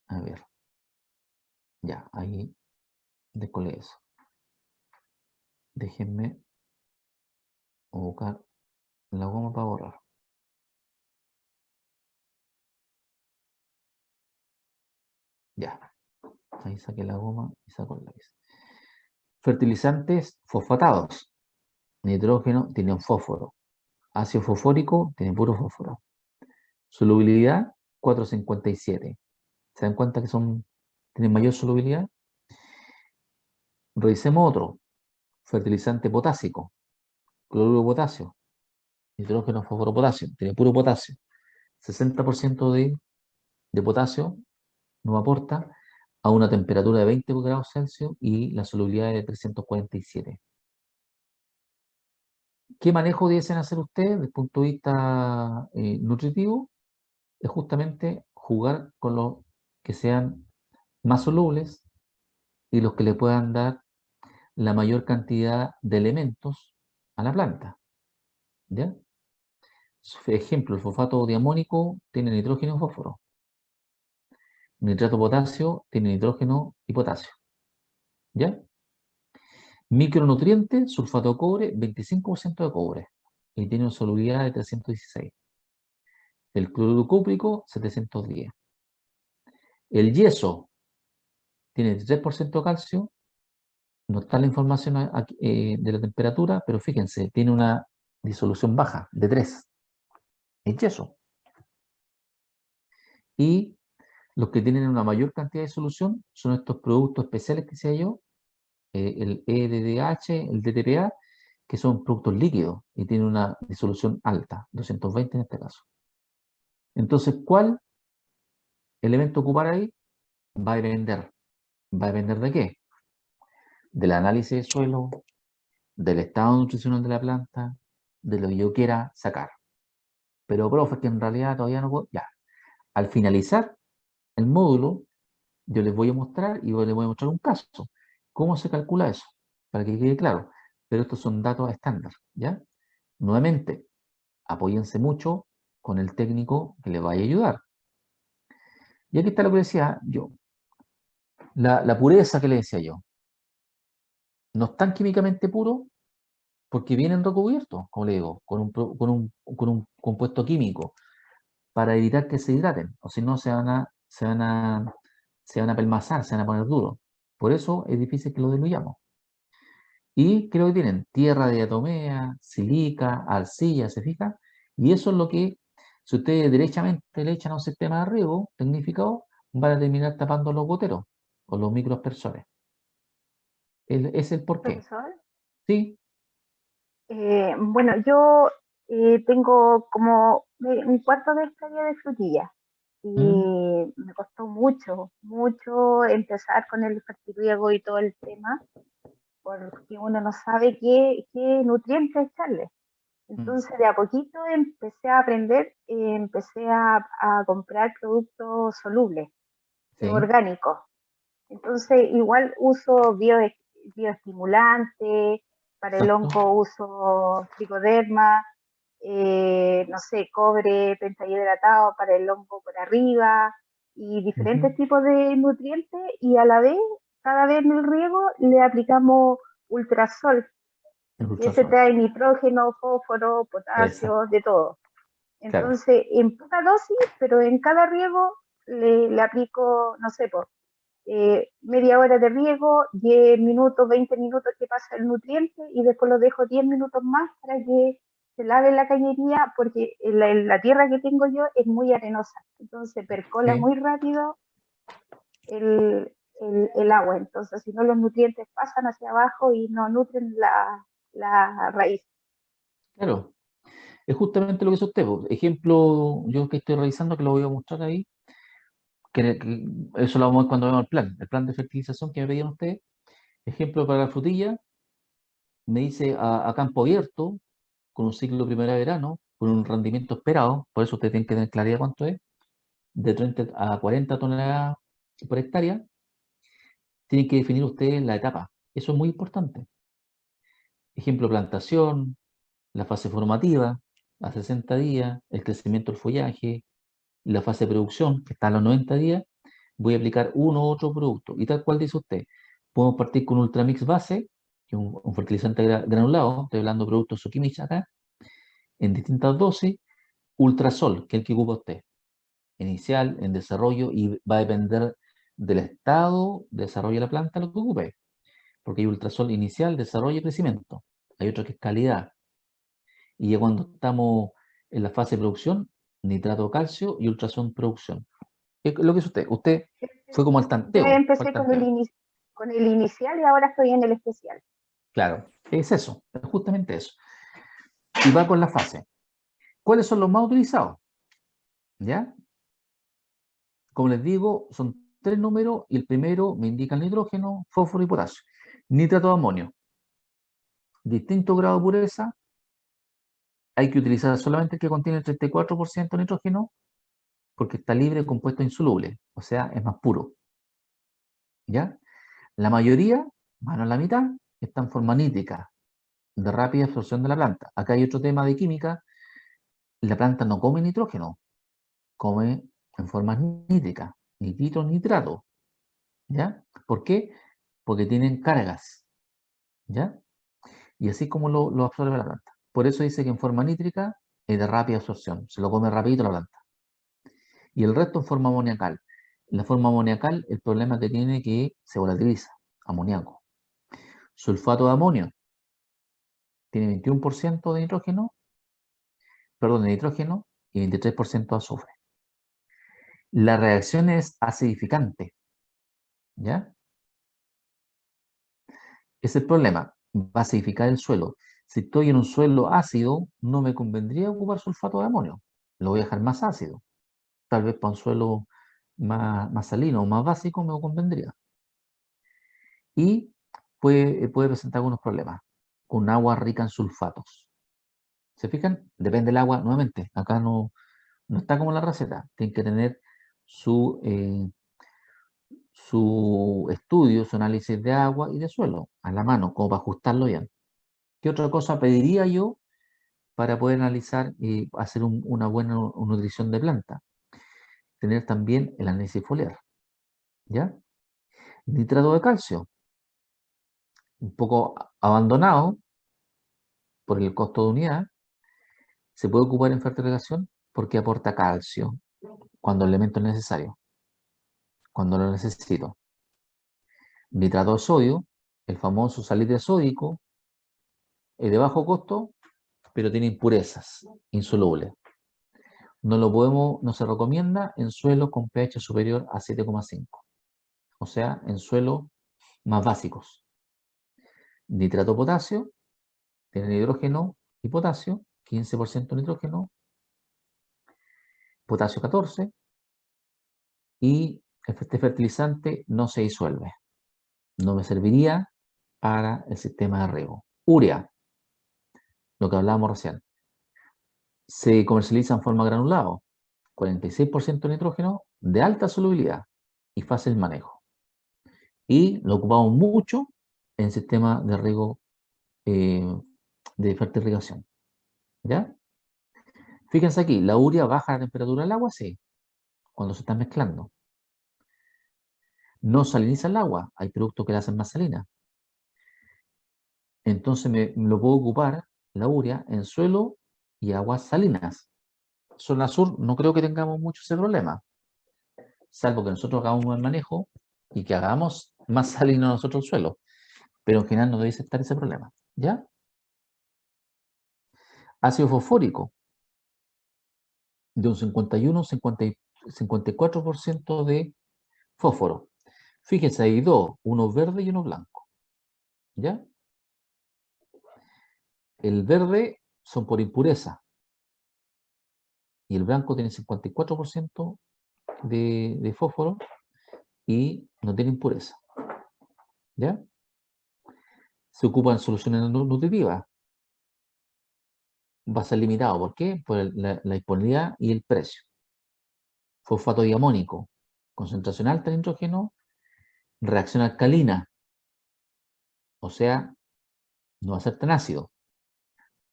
A ver. Ya, ahí descolgué eso. Déjenme buscar la goma para borrar. Ya. Ahí saqué la goma y saco el lápiz. Fertilizantes fosfatados. Nitrógeno tiene un fósforo. Ácido fosfórico tiene puro fósforo. Solubilidad 4,57. ¿Se dan cuenta que tienen mayor solubilidad? Revisemos otro. Fertilizante potásico. Cloruro de potasio. Nitrógeno, fósforo, potasio. Tiene puro potasio. 60% de potasio nos aporta a una temperatura de 20 grados Celsius y la solubilidad de 347. ¿Qué manejo deben hacer ustedes desde el punto de vista nutritivo? Es justamente jugar con los que sean más solubles y los que le puedan dar la mayor cantidad de elementos a la planta. ¿Ya? Ejemplo, el fosfato diamónico tiene nitrógeno y fósforo. Nitrato de potasio tiene nitrógeno y potasio. ¿Ya? Micronutriente, sulfato de cobre, 25% de cobre. Y tiene una solubilidad de 316. El cloruro cúprico, 710. El yeso tiene 3% de calcio. No está la información aquí, de la temperatura, pero fíjense, tiene una disolución baja, de 3. El yeso. Y los que tienen una mayor cantidad de solución son estos productos especiales que decía yo, el EDDH, el DTPA, que son productos líquidos y tienen una disolución alta, 220 en este caso. Entonces, ¿cuál elemento ocupar ahí? Va a depender. ¿Va a depender de qué? Del análisis de suelo, del estado nutricional de la planta, de lo que yo quiera sacar. Pero, profe, que en realidad todavía no puedo. Ya. Al finalizar el módulo, yo les voy a mostrar y les voy a mostrar un caso. ¿Cómo se calcula eso? Para que quede claro. Pero estos son datos estándar, ¿ya? Nuevamente, apóyense mucho con el técnico que les vaya a ayudar. Y aquí está lo que decía yo. La pureza que le decía yo. No están químicamente puros porque vienen recubiertos, como le digo, con un compuesto químico para evitar que se hidraten, o si no se van a pelmazar, se van a poner duros. Por eso es difícil que lo diluyamos. Y creo que tienen tierra de diatomea, silica, arcilla, ¿se fija? Y eso es lo que, si ustedes derechamente le echan a un sistema de riego tecnificado, van a terminar tapando los goteros o los microaspersores. Es el porqué. Profesor, Sí. bueno, yo tengo como un cuarto de hectárea de frutillas ¿Mm? y me costó mucho, mucho empezar con el fertirriego y todo el tema, porque uno no sabe qué nutrientes echarle. Mm. Entonces, de a poquito empecé a aprender, empecé a comprar productos solubles, Sí. orgánicos. Entonces, igual uso bioestimulantes, para el Exacto. onco uso tricoderma, no sé, cobre pentahidratado para el hongo por arriba y diferentes Ujú. tipos de nutrientes y a la vez, cada vez en el riego le aplicamos ultrasol, El y ese ultrasonido. trae nitrógeno, fósforo, potasio, Exacto. de todo. Claro. Entonces, en poca dosis, pero en cada riego le aplico, no sé, por media hora de riego, 10 minutos, 20 minutos que pasa el nutriente y después lo dejo 10 minutos más para que se lave la cañería porque la tierra que tengo yo es muy arenosa, entonces percola Sí. muy rápido el agua, entonces si no los nutrientes pasan hacia abajo y no nutren la raíz. Claro. Es justamente lo que hizo usted, po. Ejemplo, yo que estoy revisando, que lo voy a mostrar ahí, que eso lo vamos a ver cuando veamos el plan de fertilización que me pedían ustedes. Ejemplo para la frutilla, me dice a campo abierto, con un ciclo primavera-verano, con un rendimiento esperado, por eso usted tiene que tener claridad cuánto es, de 30 a 40 toneladas por hectárea, tiene que definir usted la etapa. Eso es muy importante. Ejemplo, plantación, la fase formativa, a 60 días, el crecimiento del follaje, la fase de producción, que está a los 90 días, voy a aplicar uno u otro producto. Y tal cual dice usted, podemos partir con Ultramix base, que es un fertilizante granulado, estoy hablando de productos Sokimich acá, en distintas dosis, Ultrasol, que es el que ocupa usted, inicial, en desarrollo, y va a depender del estado de desarrollo de la planta lo que ocupe. Porque hay ultrasol inicial, desarrollo y crecimiento. Hay otro que es calidad. Y ya cuando estamos en la fase de producción, nitrato de calcio y ultrasonido producción. ¿Qué es lo que es usted? Usted fue como al Yo tanteo. Fue al empecé tanteo. con el inicial y ahora estoy en el especial. Claro, es eso, es justamente eso. Y va con la fase. ¿Cuáles son los más utilizados? ¿Ya? Como les digo, son 3 números y el primero me indica el nitrógeno, fósforo y potasio. Nitrato de amonio. Distinto grado de pureza. Hay que utilizar solamente el que contiene el 34% de nitrógeno porque está libre de compuestos insolubles, o sea, es más puro. ¿Ya? La mayoría, más o menos la mitad, está en forma nítrica, de rápida absorción de la planta. Acá hay otro tema de química. La planta no come nitrógeno, come en forma nítrica, nitrito, nitrato. ¿Ya? ¿Por qué? Porque tienen cargas. ¿Ya? Y así como lo absorbe la planta. Por eso dice que en forma nítrica es de rápida absorción, se lo come rapidito la planta. Y el resto en forma amoniacal. En la forma amoniacal, el problema que tiene es que se volatiliza, amoníaco. Sulfato de amonio tiene 21% de nitrógeno, perdón, de nitrógeno y 23% de azufre. La reacción es acidificante, ¿ya? Es el problema, va a acidificar el suelo. Si estoy en un suelo ácido, no me convendría ocupar sulfato de amonio, lo voy a dejar más ácido. Tal vez para un suelo más salino o más básico me convendría. Y puede presentar algunos problemas con agua rica en sulfatos. ¿Se fijan? Depende del agua, nuevamente, acá no está como la receta, tiene que tener su estudio, su análisis de agua y de suelo a la mano, como para ajustarlo bien. ¿Qué otra cosa pediría yo para poder analizar y hacer una buena nutrición de planta? Tener también el análisis foliar, ¿ya? Nitrato de calcio, un poco abandonado por el costo de unidad, se puede ocupar en fertilización porque aporta calcio cuando el elemento es necesario, cuando lo necesito. Nitrato de sodio, el famoso salitre sódico, es de bajo costo, pero tiene impurezas insolubles. No se recomienda en suelos con pH superior a 7,5, o sea, en suelos más básicos. Nitrato de potasio, tiene hidrógeno y potasio, 15% de nitrógeno, potasio 14, y este fertilizante no se disuelve. No me serviría para el sistema de riego. Urea, lo que hablábamos recién, se comercializa en forma granulado, 46% de nitrógeno, de alta solubilidad y fácil manejo. Y lo ocupamos mucho en sistemas de riego de fertilización. ¿Ya? Fíjense aquí, la urea baja la temperatura del agua, sí, cuando se está mezclando. No saliniza el agua, hay productos que la hacen más salina. Entonces lo puedo ocupar, la urea, en suelo y aguas salinas. Zona sur no creo que tengamos mucho ese problema, salvo que nosotros hagamos un buen manejo y que hagamos más salino nosotros el suelo. Pero en general no debe estar ese problema. ¿Ya? Ácido fosfórico, de un 51, 54% de fósforo. Fíjense, hay dos, uno verde y uno blanco. ¿Ya? El verde son por impureza y el blanco tiene 54% de fósforo y no tiene impureza. ¿Ya? Se ocupan soluciones nutritivas. Va a ser limitado. ¿Por qué? Por la disponibilidad y el precio. Fosfato diamónico, concentración alta de nitrógeno, reacción alcalina, o sea, no va a ser tan ácido.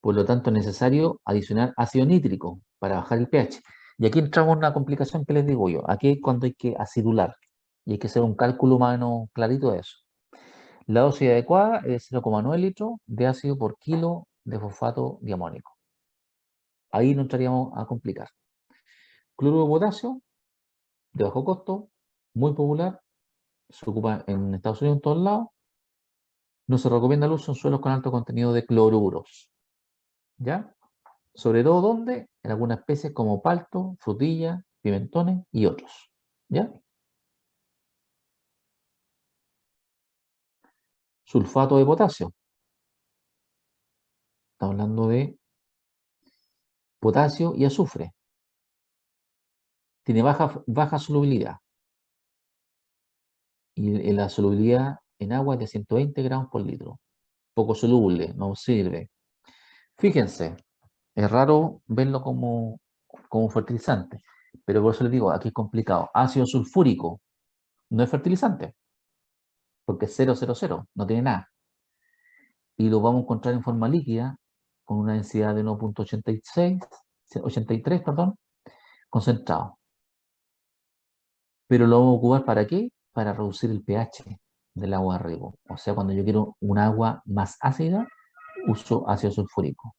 Por lo tanto, es necesario adicionar ácido nítrico para bajar el pH. Y aquí entramos en una complicación que les digo yo. Aquí es cuando hay que acidular y hay que hacer un cálculo más o menos clarito de eso. La dosis adecuada es 0,9 litros de ácido por kilo de fosfato diamónico. Ahí no entraríamos a complicar. Cloruro de potasio, de bajo costo, muy popular, se ocupa en Estados Unidos en todos lados. No se recomienda el uso en suelos con alto contenido de cloruros. ¿Ya? Sobre todo, ¿dónde? En algunas especies como palto, frutilla, pimentones y otros. ¿Ya? Sulfato de potasio. Estamos hablando de potasio y azufre. Tiene baja solubilidad. Y la solubilidad en agua es de 120 gramos por litro. Poco soluble, no sirve. Fíjense, es raro verlo como fertilizante, pero por eso les digo, aquí es complicado. Ácido sulfúrico no es fertilizante, porque es 0,00, no tiene nada. Y lo vamos a encontrar en forma líquida, con una densidad de 1,83, perdón, concentrado. Pero lo vamos a ocupar ¿para qué? Para reducir el pH del agua de riego. O sea, cuando yo quiero un agua más ácida, uso ácido sulfúrico.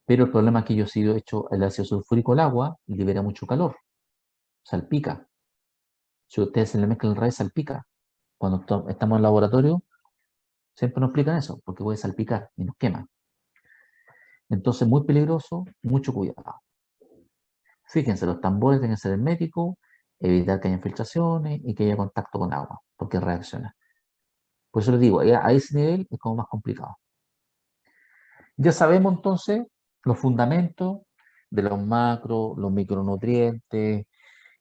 Pero el problema es que yo si he hecho el ácido sulfúrico al agua, libera mucho calor, salpica. Si ustedes se le mezclan el raíz, salpica. Cuando estamos en el laboratorio, siempre nos explican eso, porque puede salpicar y nos quema. Entonces, muy peligroso, mucho cuidado. Fíjense, los tambores tienen que ser herméticos, evitar que haya infiltraciones y que haya contacto con agua, porque reacciona. Por eso les digo, a ese nivel es como más complicado. Ya sabemos entonces los fundamentos de los macros, los micronutrientes,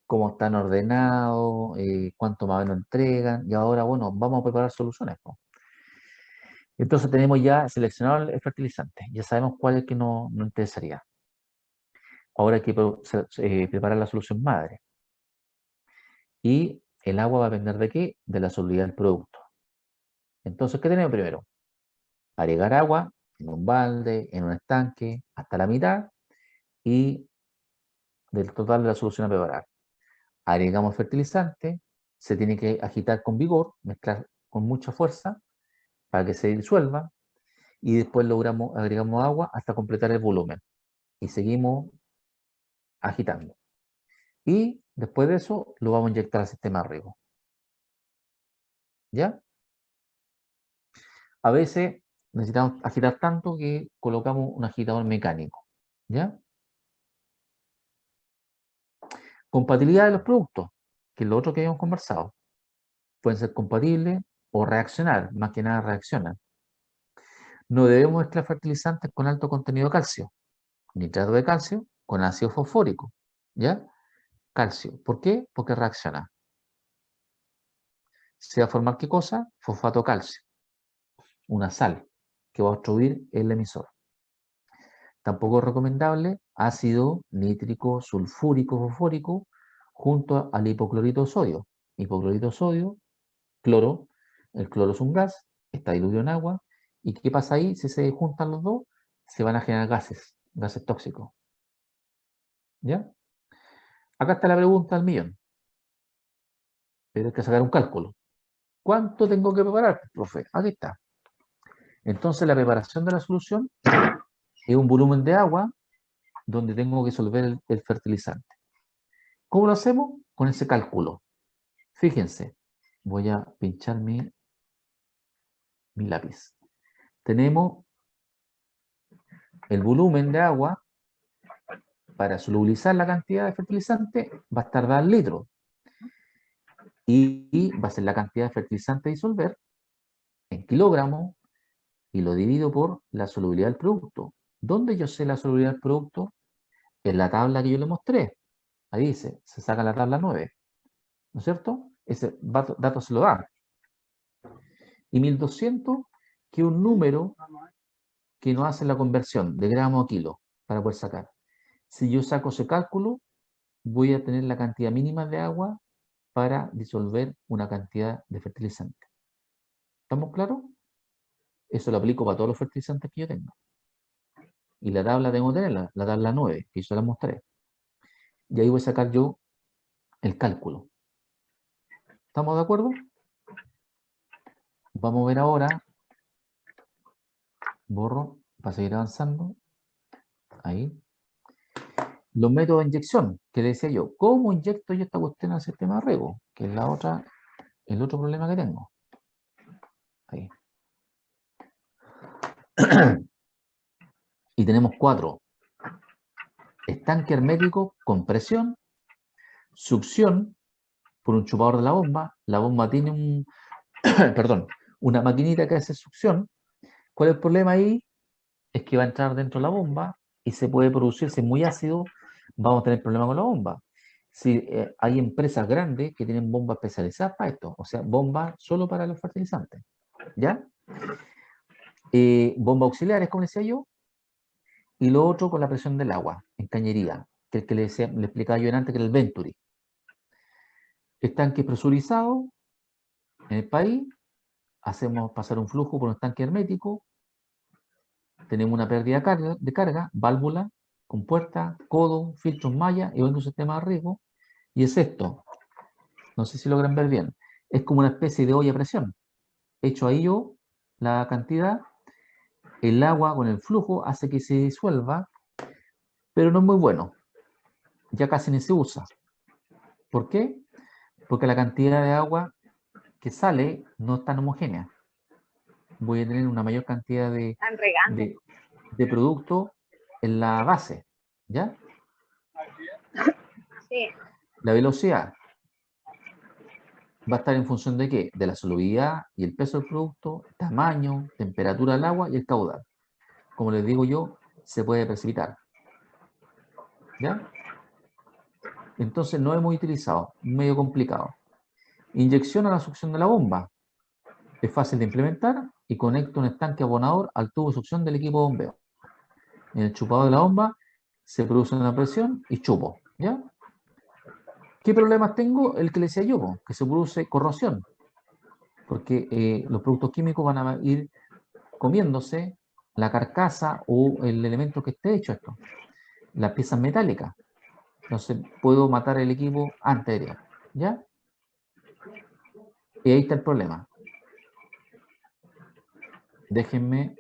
cómo están ordenados, cuánto más o menos entregan, y ahora, bueno, vamos a preparar soluciones, ¿no? Entonces tenemos ya seleccionado el fertilizante, ya sabemos cuál es el que nos interesaría. Ahora hay que preparar la solución madre. Y el agua va a depender de qué? De la solubilidad del producto. Entonces, ¿qué tenemos primero? Agregar agua en un balde, en un estanque, hasta la mitad, y del total de la solución a preparar. Agregamos fertilizante, se tiene que agitar con vigor, mezclar con mucha fuerza para que se disuelva, y después agregamos agua hasta completar el volumen. Y seguimos agitando. Y después de eso lo vamos a inyectar al sistema de riego. ¿Ya? A veces necesitamos agitar tanto que colocamos un agitador mecánico. ¿Ya? Compatibilidad de los productos, que es lo otro que habíamos conversado. Pueden ser compatibles o reaccionar, más que nada reaccionan. No debemos mezclar fertilizantes con alto contenido de calcio, nitrato de calcio con ácido fosfórico. ¿Ya? Calcio. ¿Por qué? Porque reacciona. ¿Se va a formar qué cosa? Fosfato calcio, una sal que va a obstruir el emisor. Tampoco es recomendable ácido nítrico, sulfúrico, fosfórico, junto al hipoclorito de sodio. Hipoclorito de sodio, cloro, el cloro es un gas, está diluido en agua, ¿y qué pasa ahí? Si se juntan los dos, se van a generar gases tóxicos. ¿Ya? Acá está la pregunta del millón, pero hay que sacar un cálculo. ¿Cuánto tengo que preparar, profe? Aquí está. Entonces la preparación de la solución es un volumen de agua donde tengo que disolver el fertilizante. ¿Cómo lo hacemos? Con ese cálculo. Fíjense, voy a pinchar mi lápiz. Tenemos el volumen de agua para solubilizar la cantidad de fertilizante, va a estar al litro. Y va a ser la cantidad de fertilizante a disolver en kilogramos y lo divido por la solubilidad del producto. ¿Dónde yo sé la solubilidad del producto? En la tabla que yo le mostré. Ahí dice, se saca la tabla 9. ¿No es cierto? Ese dato se lo da. Y 1200, que es un número que nos hace la conversión de gramo a kilo para poder sacar. Si yo saco ese cálculo, voy a tener la cantidad mínima de agua para disolver una cantidad de fertilizante. ¿Estamos claros? Eso lo aplico para todos los fertilizantes que yo tengo. Y la tabla tengo que tenerla, la tabla 9, que yo se la mostré. Y ahí voy a sacar yo el cálculo. ¿Estamos de acuerdo? Vamos a ver ahora. Borro para seguir avanzando. Ahí. Los métodos de inyección, que decía yo, ¿cómo inyecto yo esta cuestión al sistema de riego? Que es el otro problema que tengo. Ahí. Y tenemos 4. Estanque hermético con presión, succión por un chupador de la bomba. La bomba tiene perdón, una maquinita que hace succión. ¿Cuál es el problema ahí? Es que va a entrar dentro de la bomba y se puede producir, si es muy ácido, vamos a tener problemas con la bomba. Si hay empresas grandes que tienen bombas especializadas para esto, o sea, bombas solo para los fertilizantes, ¿ya? Bombas auxiliares, como decía yo, y lo otro con la presión del agua, en cañería, que es el que le explicaba yo antes, que era el Venturi. Estanque presurizado en el país, hacemos pasar un flujo por un estanque hermético, tenemos una pérdida de carga, válvula, compuerta, codo, filtros malla y un sistema de riego. Y es esto, no sé si logran ver bien, es como una especie de olla a presión. Hecho ahí yo la cantidad, el agua con el flujo hace que se disuelva, pero no es muy bueno, ya casi ni se usa. ¿Por qué? Porque la cantidad de agua que sale no es tan homogénea. Voy a tener una mayor cantidad Están regando. de producto en la base, ¿ya? Sí. La velocidad va a estar en función de qué? De la solubilidad y el peso del producto, tamaño, temperatura del agua y el caudal. Como les digo yo, se puede precipitar. ¿Ya? Entonces no hemos utilizado, medio complicado. Inyección a la succión de la bomba. Es fácil de implementar y conecto un estanque abonador al tubo de succión del equipo de bombeo. En el chupado de la bomba se produce una presión y chupo. ¿Ya? ¿Qué problemas tengo? El que le decía yo, que se produce corrosión. Porque los productos químicos van a ir comiéndose la carcasa o el elemento que esté hecho esto, las piezas metálicas. Entonces puedo matar el equipo anterior, ¿ya? Y ahí está el problema. Déjenme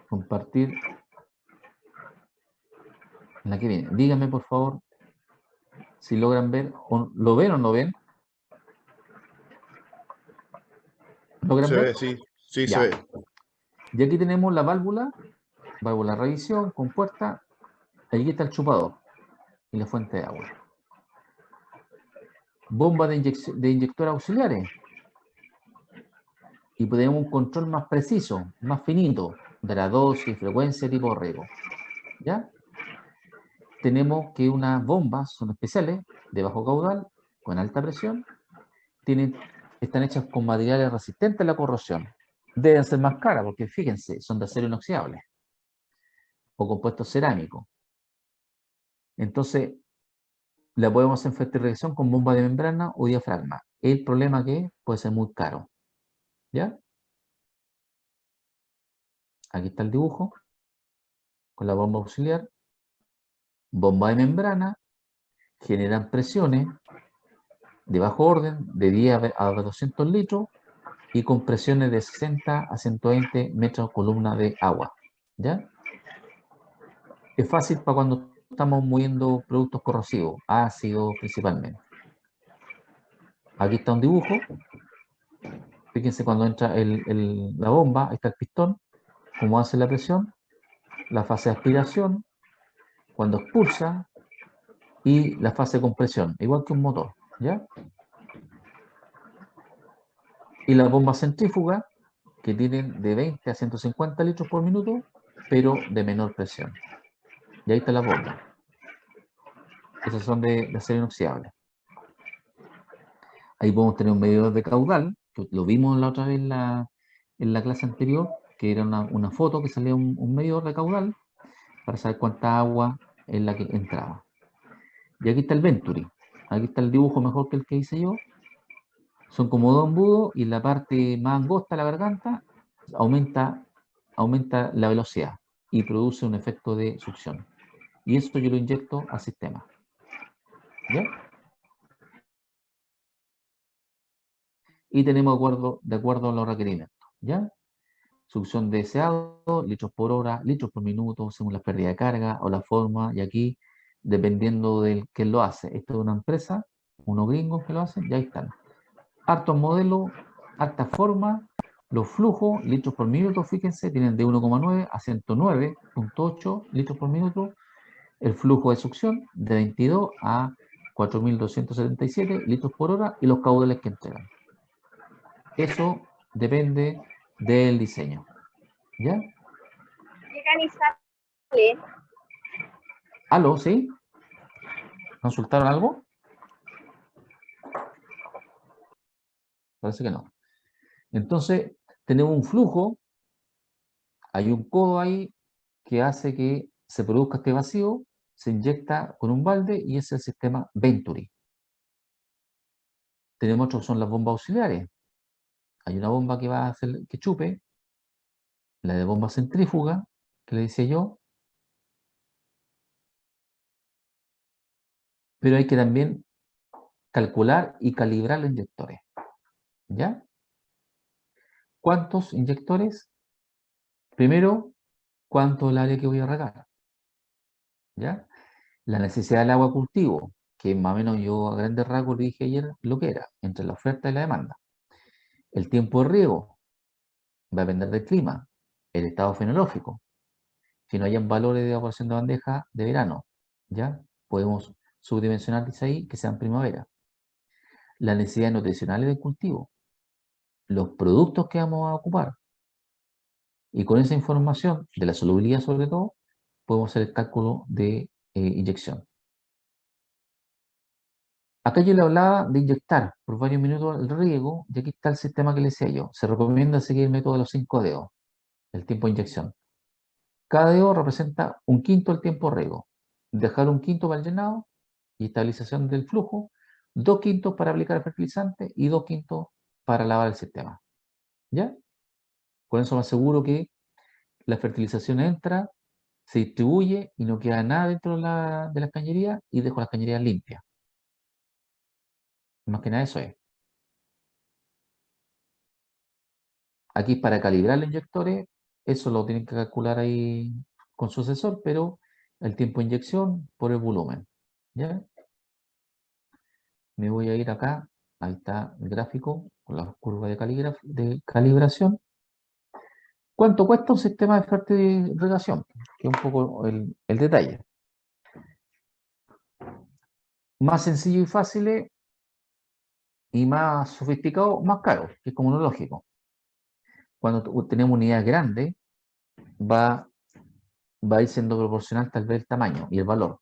compartir la que viene. Díganme, por favor, si logran ver, o lo ven o no ven. ¿Logran Se ver? ve, sí, sí se Ya. ve. Y aquí tenemos la válvula revisión, compuerta. Aquí está el chupador y la fuente de agua. Bomba de inyector auxiliares. Y tenemos un control más preciso, más finito, de la dosis, frecuencia, tipo de riego. ¿Ya? Tenemos que unas bombas son especiales, de bajo caudal, con alta presión, están hechas con materiales resistentes a la corrosión. Deben ser más caras, porque fíjense, son de acero inoxidable o compuestos cerámicos. Entonces, la podemos hacer en fertilización con bomba de membrana o diafragma. El problema que puede ser muy caro. ¿Ya? Aquí está el dibujo con la bomba auxiliar. Bomba de membrana, generan presiones de bajo orden, de 10 a 200 litros, y con presiones de 60 a 120 metros columna de agua. ¿Ya? Es fácil para cuando estamos moviendo productos corrosivos, ácidos principalmente. Aquí está un dibujo. Fíjense cuando entra la bomba, está el pistón, cómo hace la presión, la fase de aspiración, cuando expulsa y la fase de compresión, igual que un motor. ¿Ya? Y la bomba centrífuga, que tienen de 20 a 150 litros por minuto, pero de menor presión. Y ahí está la bomba. Esas son de acero inoxidable. Ahí podemos tener un medidor de caudal, que lo vimos la otra vez en la clase anterior, que era una foto que salía un medidor de caudal para saber cuánta agua es la que entraba. Y aquí está el Venturi. Aquí está el dibujo mejor que el que hice yo. Son como dos embudos y la parte más angosta de la garganta aumenta la velocidad y produce un efecto de succión. Y esto yo lo inyecto al sistema. ¿Ya? Y tenemos de acuerdo a los requerimientos. ¿Ya? succión deseado, litros por hora, litros por minuto, según la pérdida de carga o la forma, y aquí, dependiendo de quién lo hace. Esto es una empresa, unos gringos que lo hacen, y ahí están. Hartos modelos, harta forma, los flujos, litros por minuto, fíjense, tienen de 1,9 a 109,8 litros por minuto. El flujo de succión de 22 a 4.277 litros por hora y los caudales que entregan. Eso depende del diseño. ¿Ya? Sale. ¿Aló? ¿Sí? ¿Consultaron algo? Parece que no. Entonces, tenemos un flujo, hay un codo ahí que hace que se produzca este vacío, se inyecta con un balde y es el sistema Venturi. Tenemos otros que son las bombas auxiliares. Hay una bomba que va a hacer que chupe, la de bomba centrífuga, que le decía yo, pero hay que también calcular y calibrar los inyectores. ¿Ya? ¿Cuántos inyectores? Primero, ¿cuánto es el área que voy a regar? ¿Ya? La necesidad del agua de cultivo, que más o menos yo a grandes rasgos le dije ayer lo que era, entre la oferta y la demanda. El tiempo de riego va a depender del clima, el estado fenológico. Si no hayan valores de evaporación de bandeja de verano, ¿ya? Podemos subdimensionar ahí que sean primavera. Las necesidades nutricionales del cultivo, los productos que vamos a ocupar. Y con esa información, de la solubilidad sobre todo, podemos hacer el cálculo de inyección. Acá yo le hablaba de inyectar por varios minutos el riego, y aquí está el sistema que le decía yo. Se recomienda seguir el método de los 5 dedos, el tiempo de inyección. Cada dedo representa un quinto del tiempo de riego. Dejar un quinto para el llenado y estabilización del flujo, 2 quintos para aplicar el fertilizante y 2 quintos para lavar el sistema. ¿Ya? Con eso me aseguro que la fertilización entra, se distribuye y no queda nada dentro de las cañerías y dejo las cañerías limpias. Más que nada eso es. Aquí para calibrar los inyectores, eso lo tienen que calcular ahí con su asesor, pero el tiempo de inyección por el volumen. ¿Ya? Me voy a ir acá, ahí está el gráfico con la curva de calibración. ¿Cuánto cuesta un sistema de fertilización? Que es un poco el detalle. Más sencillo y fácil y más sofisticado, más caro, que es como lo lógico. Cuando tenemos unidades grandes, va a ir siendo proporcional tal vez el tamaño y el valor.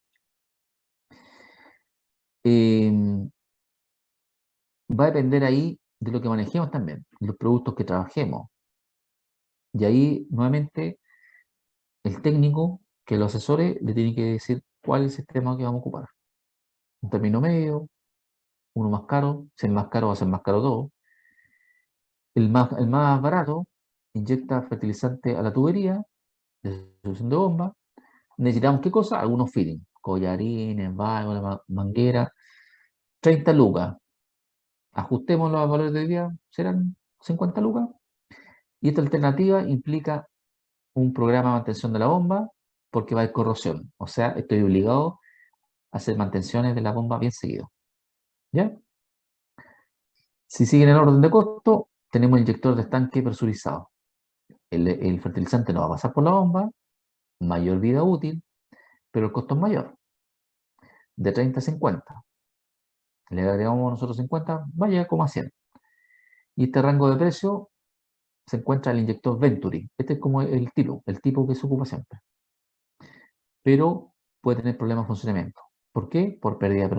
Va a depender ahí de lo que manejemos también, los productos que trabajemos. Y ahí, nuevamente, el técnico que lo asesore le tiene que decir cuál es el sistema que vamos a ocupar. Un término medio, uno más caro, si el más caro va a ser más caro todo. El más barato inyecta fertilizante a la tubería de solución de bomba. Necesitamos, ¿qué cosa? Algunos feeding, collarines, válvulas, manguera, 30 lucas. Ajustemos los valores de hoy día, serán 50 lucas. Y esta alternativa implica un programa de mantención de la bomba porque va a haber corrosión. O sea, estoy obligado a hacer mantenciones de la bomba bien seguido. ¿Ya? Si siguen el orden de costo, tenemos el inyector de estanque presurizado. El fertilizante no va a pasar por la bomba, mayor vida útil, pero el costo es mayor, de 30 a 50. Le agregamos nosotros 50, va a llegar como a 100. Y este rango de precio se encuentra el inyector Venturi. Este es como el tipo que se ocupa siempre. Pero puede tener problemas de funcionamiento. ¿Por qué? Por pérdida de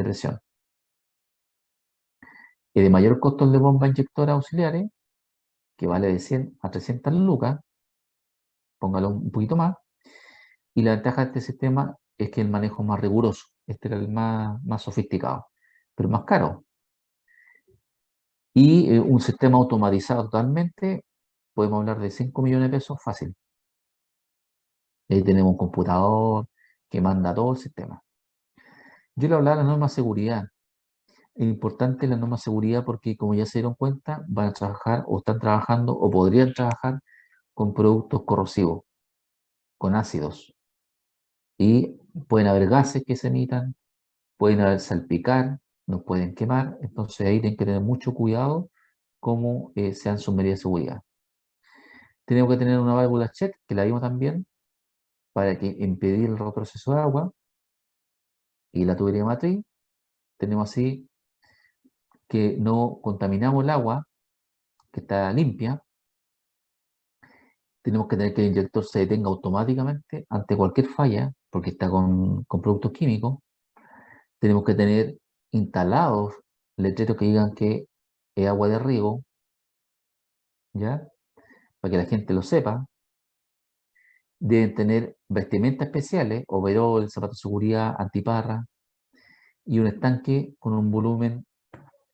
presión. Y de mayor costo el de bomba inyectora auxiliares, que vale de 100 a 300 lucas, póngalo un poquito más. Y la ventaja de este sistema es que el manejo es más riguroso. Este era el más sofisticado, pero más caro. Y un sistema automatizado totalmente, podemos hablar de 5 millones de pesos fácil. Ahí tenemos un computador que manda todo el sistema. Yo le hablaba de la norma de seguridad. Es importante la norma de seguridad porque, como ya se dieron cuenta, van a trabajar o están trabajando o podrían trabajar con productos corrosivos, con ácidos. Y pueden haber gases que se emitan, pueden haber salpicar, nos pueden quemar. Entonces ahí tienen que tener mucho cuidado cómo sean sus medidas de seguridad. Tenemos que tener una válvula check, que la vimos también, para que impedir el retroceso de agua. Y la tubería matriz, tenemos así que no contaminamos el agua, que está limpia. Tenemos que tener que el inyector se detenga automáticamente ante cualquier falla, porque está con productos químicos. Tenemos que tener instalados letreros que digan que es agua de riego, ¿ya? Para que la gente lo sepa. Deben tener vestimentas especiales, overol, zapatos de seguridad, antiparra, y un estanque con un volumen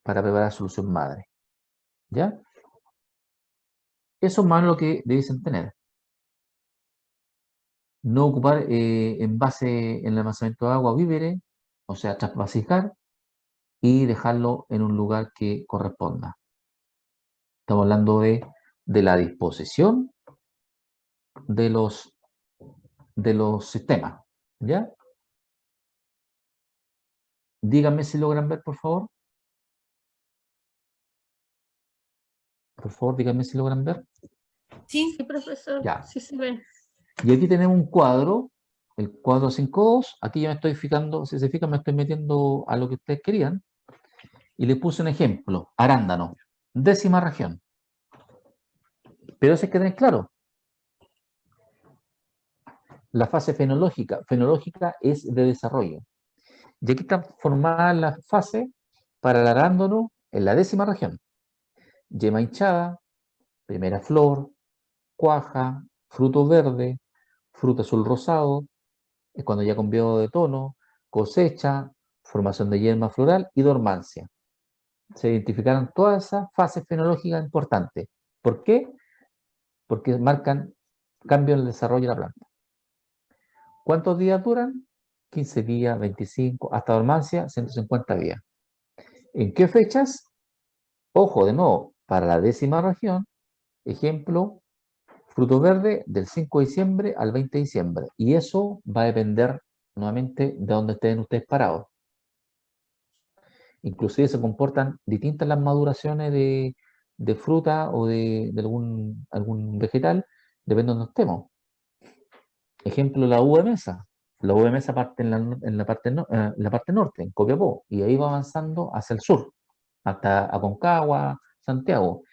para preparar solución madre, ¿ya? Eso es más lo que debiesen tener. No ocupar envase en el almacenamiento de agua o víveres, o sea, trasvasijar, y dejarlo en un lugar que corresponda. Estamos hablando de la disposición de los sistemas, ¿ya? Díganme si logran ver, por favor. Por favor, díganme si logran ver. Sí, Sí, profesor, Ya. sí se ve. Y aquí tenemos un cuadro, el cuadro 5.2. Aquí ya me estoy fijando, si se fijan, me estoy metiendo a lo que ustedes querían. Y les puse un ejemplo, arándano, 10ª región. Pero eso hay que tener claro. La fase fenológica es de desarrollo. Y aquí están formadas las fases para el arándano en la 10ª región. Yema hinchada, primera flor, cuaja, fruto verde, fruto azul rosado, es cuando ya cambió de tono, cosecha, formación de yema floral y dormancia. Se identificaron todas esas fases fenológicas importantes. ¿Por qué? Porque marcan cambio en el desarrollo de la planta. ¿Cuántos días duran? 15 días, 25, hasta dormancia, 150 días. ¿En qué fechas? Ojo, de nuevo, para la 10ª región, ejemplo, fruto verde del 5 de diciembre al 20 de diciembre. Y eso va a depender nuevamente de dónde estén ustedes parados. Inclusive se comportan distintas las maduraciones de fruta o de algún vegetal, depende de donde estemos. Ejemplo, la uva de mesa. La uva de mesa parte en la parte norte, en Copiapó, y ahí va avanzando hacia el sur, hasta Aconcagua, Santiago.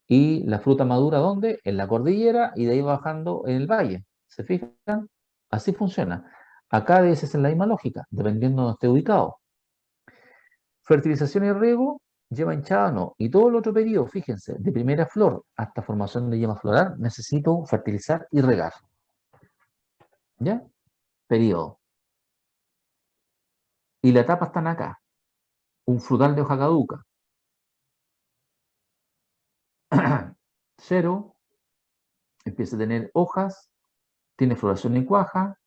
Y la fruta madura, ¿dónde? En la cordillera, y de ahí va bajando en el valle. ¿Se fijan? Así funciona. Acá debe ser la misma lógica, dependiendo de donde esté ubicado. Fertilización y riego, yema hinchada no. Y todo el otro periodo, fíjense, de primera flor hasta formación de yema floral, necesito fertilizar y regar. ¿Ya? Periodo. Y la etapa están acá. Un frutal de hoja caduca. 0, empieza a tener hojas, tiene floración en cuaja,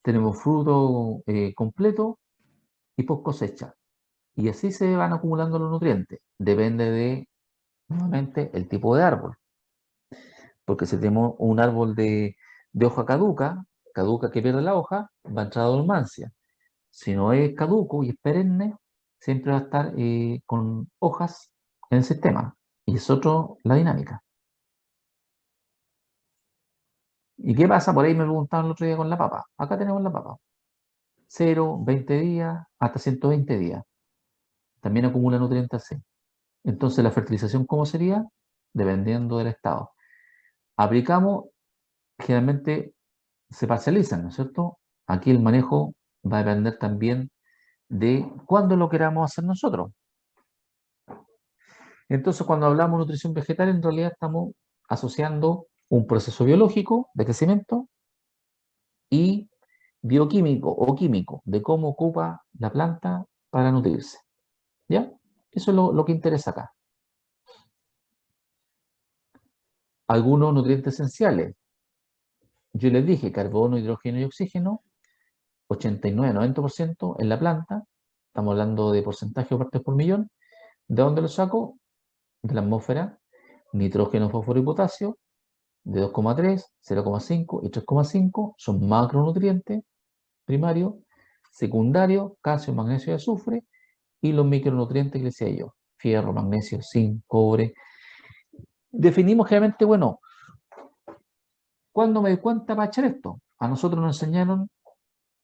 tenemos fruto completo y post cosecha. Y así se van acumulando los nutrientes. Depende de, nuevamente, el tipo de árbol. Porque si tenemos un árbol de hoja caduca que pierde la hoja, va a entrar a dormancia. Si no es caduco y es perenne, siempre va a estar con hojas en el sistema. Y es otro la dinámica. ¿Y qué pasa? Por ahí me preguntaban el otro día con la papa. Acá tenemos la papa. 0, 20 días, hasta 120 días. También acumula nutrientes así. Entonces, ¿la fertilización cómo sería? Dependiendo del estado. Aplicamos, generalmente se parcializan, ¿no es cierto? Aquí el manejo va a depender también de cuándo lo queramos hacer nosotros. Entonces, cuando hablamos de nutrición vegetal, en realidad estamos asociando un proceso biológico de crecimiento y bioquímico o químico de cómo ocupa la planta para nutrirse. ¿Ya? Eso es lo que interesa acá. Algunos nutrientes esenciales. Yo les dije carbono, hidrógeno y oxígeno, 89-90% en la planta. Estamos hablando de porcentaje o partes por millón. ¿De dónde lo saco? De la atmósfera. Nitrógeno, fósforo y potasio. de 2,3, 0,5 y 3,5 son macronutrientes primarios, secundarios, calcio, magnesio y azufre, y los micronutrientes que les decía yo, fierro, magnesio, zinc, cobre. Definimos generalmente, bueno, ¿cuándo me doy cuenta para echar esto? A nosotros nos enseñaron,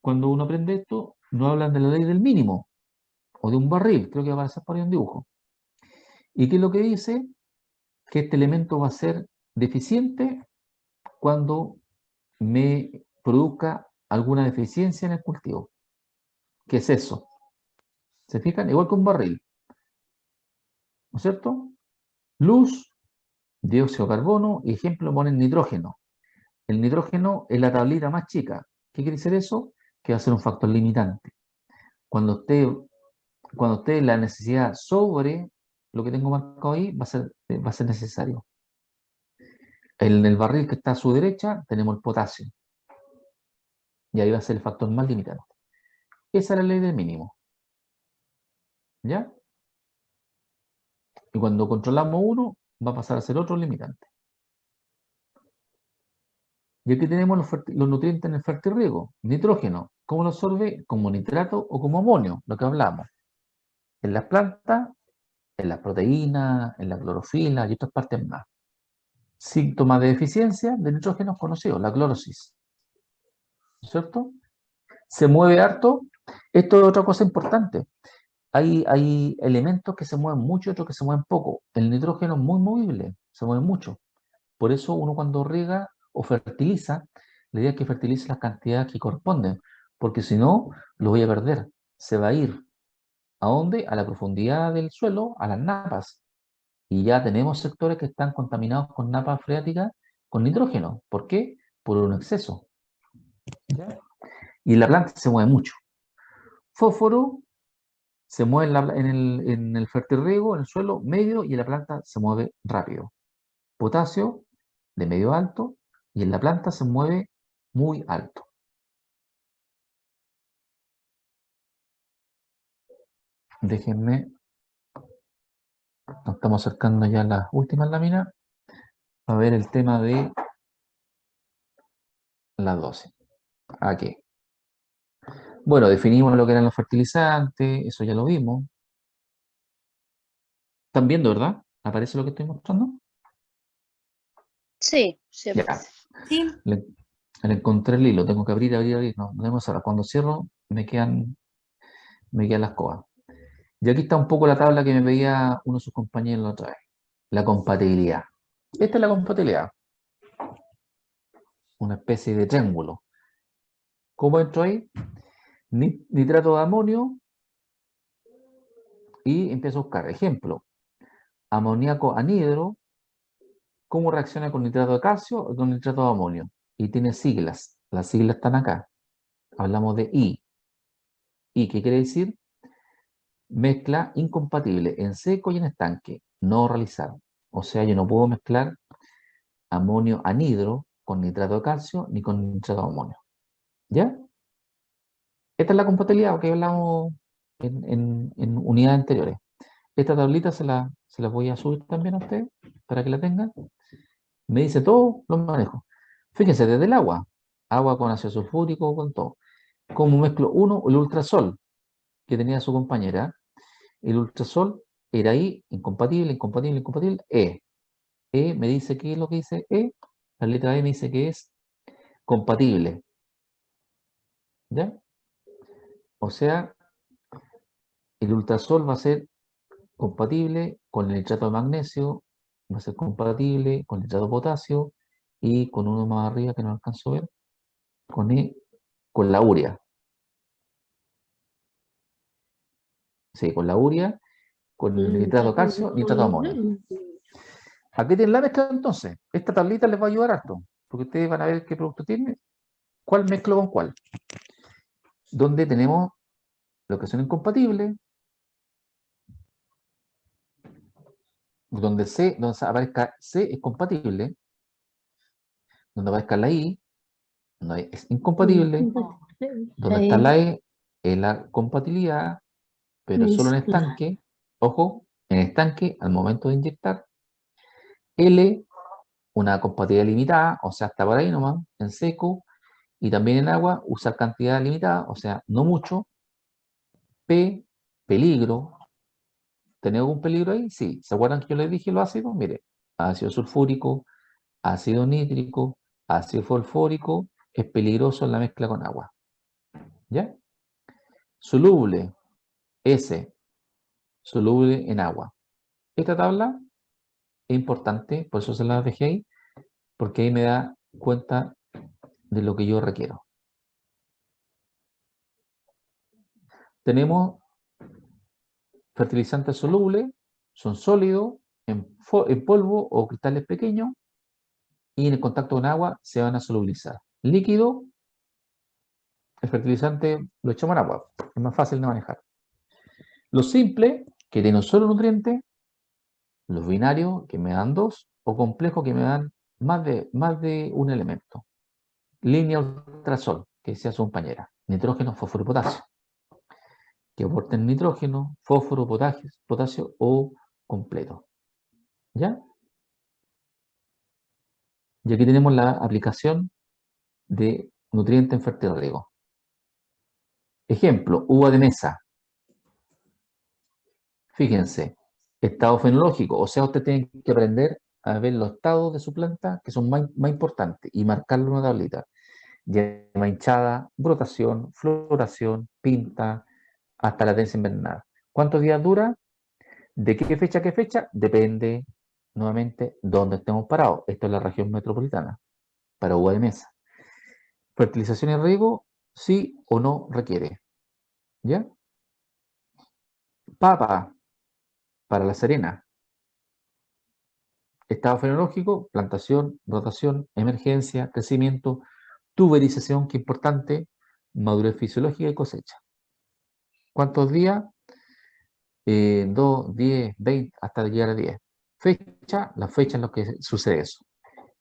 cuando uno aprende esto, no hablan de la ley del mínimo, o de un barril, creo que va a aparecer por ahí un dibujo. ¿Y qué es lo que dice? Que este elemento va a ser deficiente cuando me produzca alguna deficiencia en el cultivo. ¿Qué es eso? ¿Se fijan? Igual que un barril, ¿no es cierto? Luz, dióxido de carbono, y ejemplo ponen nitrógeno. El nitrógeno es la tablita más chica. ¿Qué quiere decir eso? Que va a ser un factor limitante. Cuando esté la necesidad sobre lo que tengo marcado ahí, va a ser necesario. En el barril que está a su derecha tenemos el potasio. Y ahí va a ser el factor más limitante. Esa es la ley del mínimo. ¿Ya? Y cuando controlamos uno, va a pasar a ser otro limitante. Y aquí tenemos los nutrientes en el fertirriego. Nitrógeno, ¿cómo lo absorbe? Como nitrato o como amonio, lo que hablamos. En las plantas, en las proteínas, en la clorofila y otras partes más. Síntomas de deficiencia de nitrógeno conocidos, la clorosis. ¿Cierto? Se mueve harto. Esto es otra cosa importante. Hay elementos que se mueven mucho y otros que se mueven poco. El nitrógeno es muy movible, se mueve mucho. Por eso uno cuando riega o fertiliza, la idea es que fertilice las cantidades que corresponden, porque si no, lo voy a perder. Se va a ir. ¿A dónde? A la profundidad del suelo, a las napas. Y ya tenemos sectores que están contaminados con napas freáticas con nitrógeno. ¿Por qué? Por un exceso. ¿Ya? Y la planta se mueve mucho. Fósforo se mueve en el fertirriego, en el suelo medio, y en la planta se mueve rápido. Potasio de medio alto, y en la planta se mueve muy alto. Déjenme, nos estamos acercando ya a las últimas láminas, a ver el tema de las dosis. Aquí. Bueno, definimos lo que eran los fertilizantes, eso ya lo vimos. ¿Están viendo, verdad? ¿Aparece lo que estoy mostrando? Sí, sí Ya. aparece. Sí, Le encontré el hilo, tengo que abrir. No, no tengo ahora. Cuando cierro, me quedan las cosas. Y aquí está un poco la tabla que me pedía uno de sus compañeros la otra vez. La compatibilidad. Esta es la compatibilidad. Una especie de triángulo. ¿Cómo entro ahí? Nitrato de amonio. Y empiezo a buscar. Ejemplo. Amoníaco anhidro. ¿Cómo reacciona con nitrato de calcio o con nitrato de amonio? Y tiene siglas. Las siglas están acá. Hablamos de I. ¿I qué quiere decir? Mezcla incompatible en seco y en estanque. No realizar. O sea, yo no puedo mezclar amonio anhidro con nitrato de calcio ni con nitrato de amonio. ¿Ya? Esta es la compatibilidad que hablamos en unidades anteriores. Esta tablita se la voy a subir también a ustedes para que la tengan. Me dice todo, lo manejo. Fíjense, desde el agua. Agua con ácido sulfúrico, con todo. Como mezclo uno, el ultrasol que tenía su compañera. El ultrasol era ahí, incompatible, incompatible, incompatible. E me dice qué es lo que dice E. La letra E me dice que es compatible. ¿Ya? O sea, el ultrasol va a ser compatible con el nitrato de magnesio, va a ser compatible con el nitrato de potasio y con uno más arriba que no alcanzo a ver, con la urea. Sí, con la urea, con el nitrato de calcio, nitrato de amonio. Aquí tienen la mezcla entonces. Esta tablita les va a ayudar harto, porque ustedes van a ver qué producto tiene, cuál mezclo con cuál. Donde tenemos lo que son incompatibles, donde aparezca C es compatible, donde aparezca la I, no es incompatible, donde está la E es la compatibilidad, pero solo en estanque. Ojo, en estanque, al momento de inyectar, L una compatibilidad limitada, o sea, hasta por ahí nomás, en seco, y también en agua, usar cantidad limitada, o sea, no mucho. P, peligro. ¿Tenía algún peligro ahí? Sí. ¿Se acuerdan que yo les dije los ácidos? Mire, ácido sulfúrico, ácido nítrico, ácido fosfórico, es peligroso en la mezcla con agua. ¿Ya? Soluble, S, soluble en agua. Esta tabla es importante, por eso se la dejé ahí, porque ahí me da cuenta de lo que yo requiero. Tenemos fertilizantes solubles, son sólidos, en polvo o cristales pequeños, y en el contacto con agua se van a solubilizar. Líquido, el fertilizante lo echamos en agua, es más fácil de manejar. Los simples, que tienen un solo nutriente, los binarios, que me dan 2, o complejos, que me dan más de un elemento. Línea ultrasol, que decía su compañera, nitrógeno, fósforo y potasio, que aporten nitrógeno, fósforo, potasio o completo. ¿Ya? Y aquí tenemos la aplicación de nutrientes en fertirriego. Ejemplo, uva de mesa. Fíjense, estado fenológico, o sea, usted tiene que aprender a ver los estados de su planta que son más importantes y marcarlo en una tablita. Yema hinchada, brotación, floración, pinta, hasta latencia invernal. ¿Cuántos días dura? ¿De qué fecha a qué fecha? Depende, nuevamente, dónde estemos parados. Esto es la región metropolitana, para uva de mesa. Fertilización y riego, sí o no requiere. ¿Ya? Papa, para La Serena. Estado fenológico, plantación, rotación, emergencia, crecimiento, tuberización, que es importante, madurez fisiológica y cosecha. ¿Cuántos días? 2, 10, 20, hasta llegar a 10. Fecha, la fecha en la que sucede eso.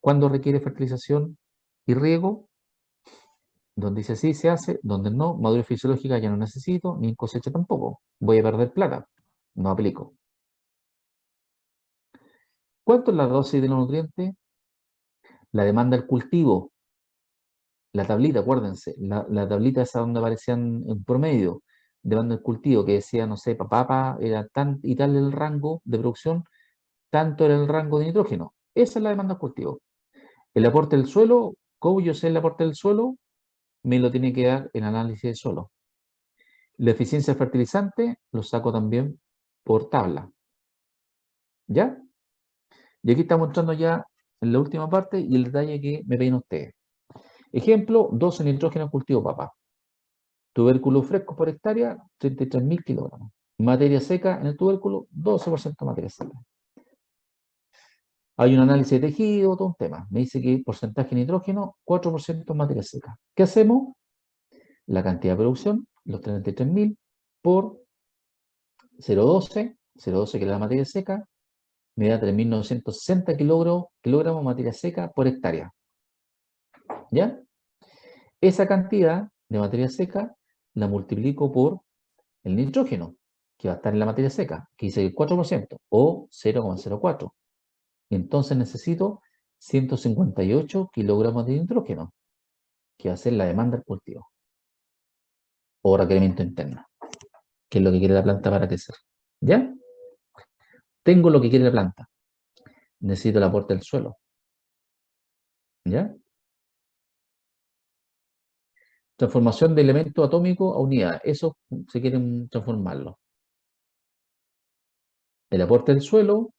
¿Cuándo requiere fertilización y riego? Donde dice sí se hace, donde no, madurez fisiológica ya no necesito, ni en cosecha tampoco. Voy a perder plata, no aplico. ¿Cuánto es la dosis de los nutrientes? La demanda del cultivo. La tablita, acuérdense, la tablita esa donde aparecían en promedio, demanda del cultivo, que decía, no sé, papa era tan y tal el rango de producción, tanto era el rango de nitrógeno. Esa es la demanda del cultivo. El aporte del suelo, ¿cómo yo sé el aporte del suelo? Me lo tiene que dar el análisis del suelo. La eficiencia del fertilizante lo saco también por tabla. ¿Ya? Y aquí estamos entrando ya en la última parte y el detalle que me ven ustedes. Ejemplo, 12 nitrógeno cultivo papa. Tubérculo fresco por hectárea, 33.000 kilogramos. Materia seca en el tubérculo, 12% materia seca. Hay un análisis de tejido, todo un tema. Me dice que porcentaje de nitrógeno, 4% materia seca. ¿Qué hacemos? La cantidad de producción, los 33.000 por 0,12, 0,12 que es la materia seca, me da 3.960 kilogramos de materia seca por hectárea. ¿Ya? Esa cantidad de materia seca la multiplico por el nitrógeno, que va a estar en la materia seca, que dice el 4%, o 0,04. Entonces necesito 158 kilogramos de nitrógeno, que va a ser la demanda del cultivo, o requerimiento interno, que es lo que quiere la planta para crecer. ¿Ya? Tengo lo que quiere la planta. Necesito el aporte del suelo. ¿Ya? Transformación de elemento atómico a unidad. Eso se quieren transformarlo. El aporte del suelo,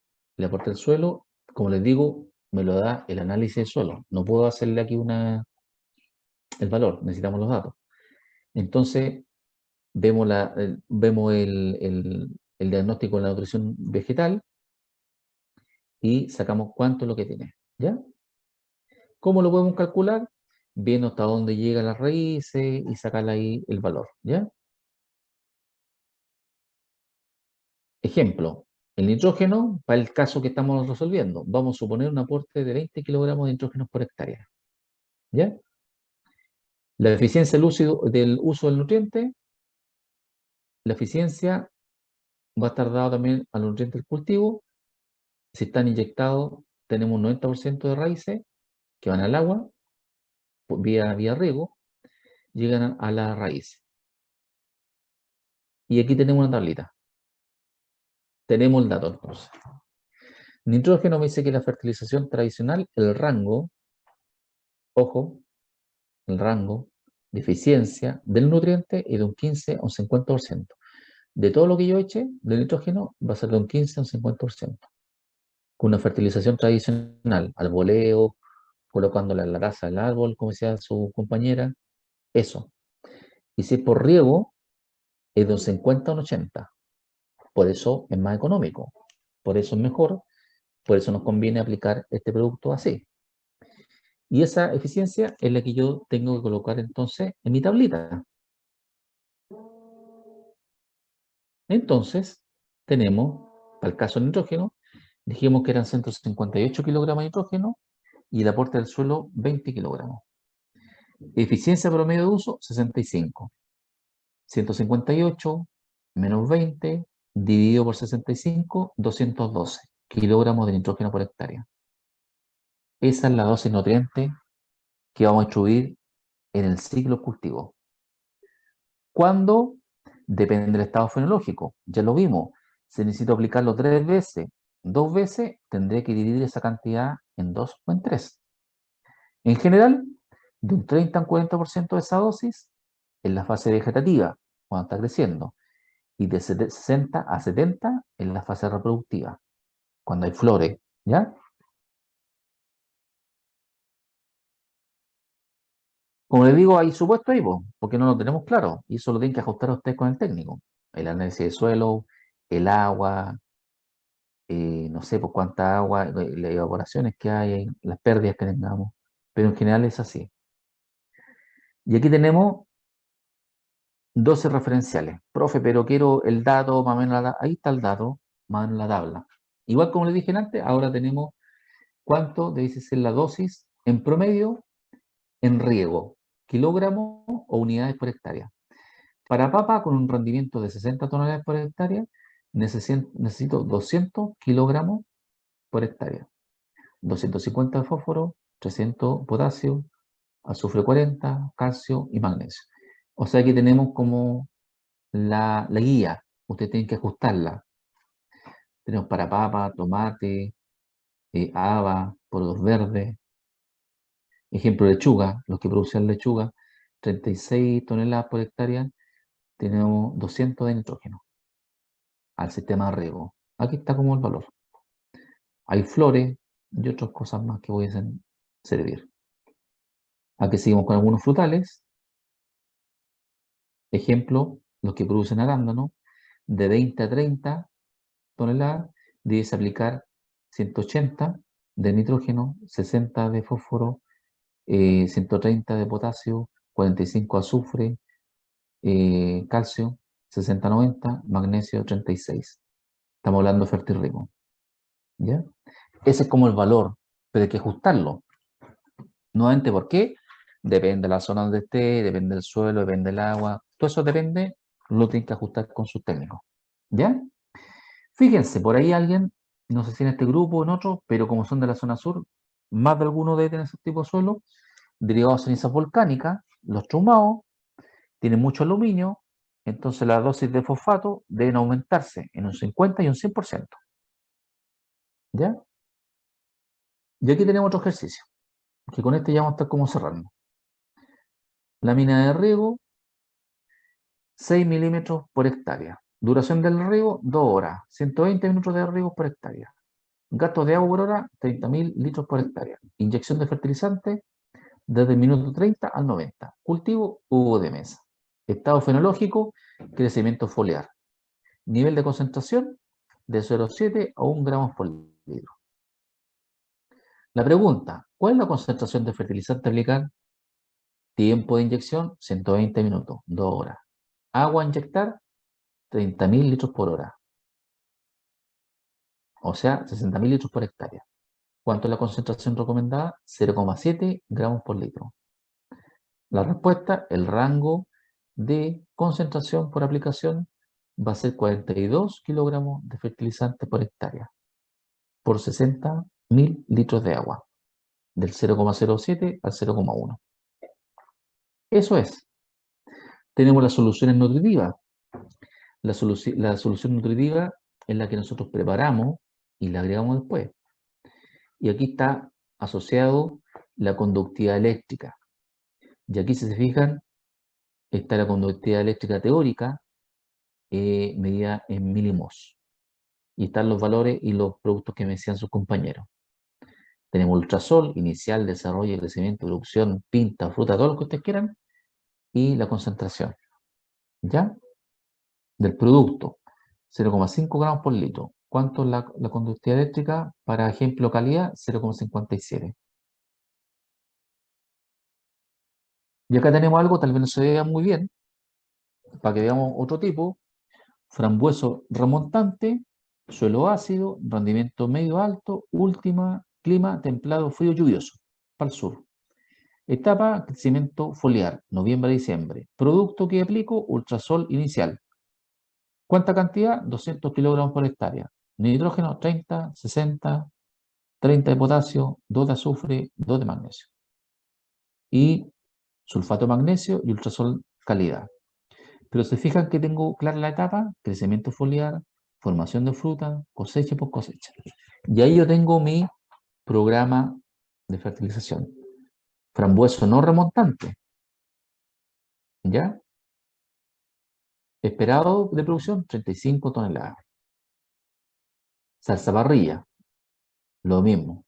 como les digo, me lo da el análisis del suelo. No puedo hacerle aquí el valor, necesitamos los datos. Entonces, vemos el diagnóstico de la nutrición vegetal y sacamos cuánto es lo que tiene. ¿Ya? ¿Cómo lo podemos calcular? Viendo hasta dónde llegan las raíces y sacarle ahí el valor. ¿Ya? Ejemplo, el nitrógeno, para el caso que estamos resolviendo, vamos a suponer un aporte de 20 kilogramos de nitrógeno por hectárea. ¿Ya? La eficiencia del uso del nutriente, la eficiencia va a estar dado también al nutriente del cultivo, si están inyectados tenemos un 90% de raíces que van al agua, vía riego, llegan a la raíz. Y aquí tenemos una tablita. Tenemos el dato entonces. Nitrógeno me dice que la fertilización tradicional, el rango, ojo, el rango de eficiencia del nutriente es de un 15 a un 50%. De todo lo que yo eche de nitrógeno va a ser de un 15 a un 50%. Con una fertilización tradicional, al voleo, colocándole en la taza del árbol, como decía su compañera, eso. Y si es por riego, es de un 50 a un 80. Por eso es más económico, por eso es mejor, por eso nos conviene aplicar este producto así. Y esa eficiencia es la que yo tengo que colocar entonces en mi tablita. Entonces, tenemos, para el caso del nitrógeno, dijimos que eran 158 kilogramos de nitrógeno y el aporte del suelo 20 kilogramos. Eficiencia promedio de uso 65. 158 menos 20 dividido por 65, 212 kilogramos de nitrógeno por hectárea. Esa es la dosis nutriente que vamos a distribuir en el ciclo cultivo. ¿Cuándo? Depende del estado fenológico. Ya lo vimos. Si necesito aplicarlo 3 veces, 2 veces, tendré que dividir esa cantidad en 2 o en 3. En general, de un 30 a un 40% de esa dosis en la fase vegetativa, cuando está creciendo, y de 60 a 70 en la fase reproductiva, cuando hay flores, ¿ya? Como les digo, hay supuesto ahí, porque no lo tenemos claro, y eso lo tienen que ajustar a ustedes con el técnico. El análisis de suelo, el agua, no sé por cuánta agua, las evaporaciones que hay, las pérdidas que tengamos, pero en general es así. Y aquí tenemos 12 referenciales. Profe, pero quiero el dato, más o menos, ahí está el dato, más o menos la tabla. Igual como les dije antes, ahora tenemos cuánto debe ser la dosis en promedio en riego, kilogramos o unidades por hectárea. Para papa, con un rendimiento de 60 toneladas por hectárea, necesito 200 kilogramos por hectárea. 250 de fósforo, 300 potasio, azufre 40, calcio y magnesio. O sea que tenemos como la guía, ustedes tienen que ajustarla. Tenemos para papa, tomate, haba, poros verdes. Ejemplo, lechuga, los que producen lechuga, 36 toneladas por hectárea, tenemos 200 de nitrógeno al sistema de riego. Aquí está como el valor. Hay flores y otras cosas más que pueden servir. Aquí seguimos con algunos frutales. Ejemplo, los que producen arándano, de 20 a 30 toneladas, debes aplicar 180 de nitrógeno, 60 de fósforo, 130 de potasio, 45 de azufre, calcio, 60-90, magnesio 36. Estamos hablando de fertirriego. ¿Ya? Ese es como el valor, pero hay que ajustarlo. Nuevamente, ¿por qué? Depende de la zona donde esté, depende del suelo, depende del agua. Todo eso depende, lo tienen que ajustar con sus técnicos. ¿Ya? Fíjense, por ahí alguien, no sé si en este grupo o en otro, pero como son de la zona sur, más de alguno debe tener ese tipo de suelo, derivados de cenizas volcánicas, los chumados, tienen mucho aluminio, entonces la dosis de fosfato deben aumentarse en un 50 y un 100%. ¿Ya? Y aquí tenemos otro ejercicio, que con este ya vamos a estar como cerrando. Lámina de riego, 6 milímetros por hectárea. Duración del riego, 2 horas. 120 minutos de riego por hectárea. Gasto de agua por hora, 30.000 litros por hectárea. Inyección de fertilizante, desde el minuto 30 al 90. Cultivo, hugo de mesa. Estado fenológico, crecimiento foliar. Nivel de concentración, de 0,7 a 1 gramos por litro. La pregunta, ¿cuál es la concentración de fertilizante a aplicar? Tiempo de inyección, 120 minutos, 2 horas. Agua a inyectar, 30.000 litros por hora. O sea, 60.000 litros por hectárea. ¿Cuánto es la concentración recomendada? 0,7 gramos por litro. La respuesta, el rango de concentración por aplicación va a ser 42 kilogramos de fertilizante por hectárea por 60 1000 litros de agua, del 0,07 al 0,1. Eso es. Tenemos las soluciones nutritivas. La solución nutritiva es la que nosotros preparamos y la agregamos después. Y aquí está asociado la conductividad eléctrica. Y aquí, si se fijan, está la conductividad eléctrica teórica, medida en milimos. Y están los valores y los productos que me decían sus compañeros. Tenemos ultrasol, inicial, desarrollo, crecimiento, producción, pinta, fruta, todo lo que ustedes quieran. Y la concentración, ¿ya? Del producto, 0,5 gramos por litro. ¿Cuánto es la conductividad eléctrica? Para ejemplo, calidad, 0,57. Y acá tenemos algo, tal vez no se vea muy bien, para que veamos otro tipo. Frambueso remontante, suelo ácido, rendimiento medio alto, última, clima templado, frío, lluvioso, para el sur. Etapa, crecimiento foliar, noviembre a diciembre. Producto que aplico, ultrasol inicial. ¿Cuánta cantidad? 200 kilogramos por hectárea. Nitrógeno, 30, 60, 30 de potasio, 2 de azufre, 2 de magnesio. Y sulfato de magnesio y ultrasol calidad. Pero se fijan que tengo clara la etapa, crecimiento foliar, formación de fruta, cosecha por cosecha. Y ahí yo tengo mi programa de fertilización. Frambueso no remontante. ¿Ya? Esperado de producción, 35 toneladas. Salsa parrilla, lo mismo.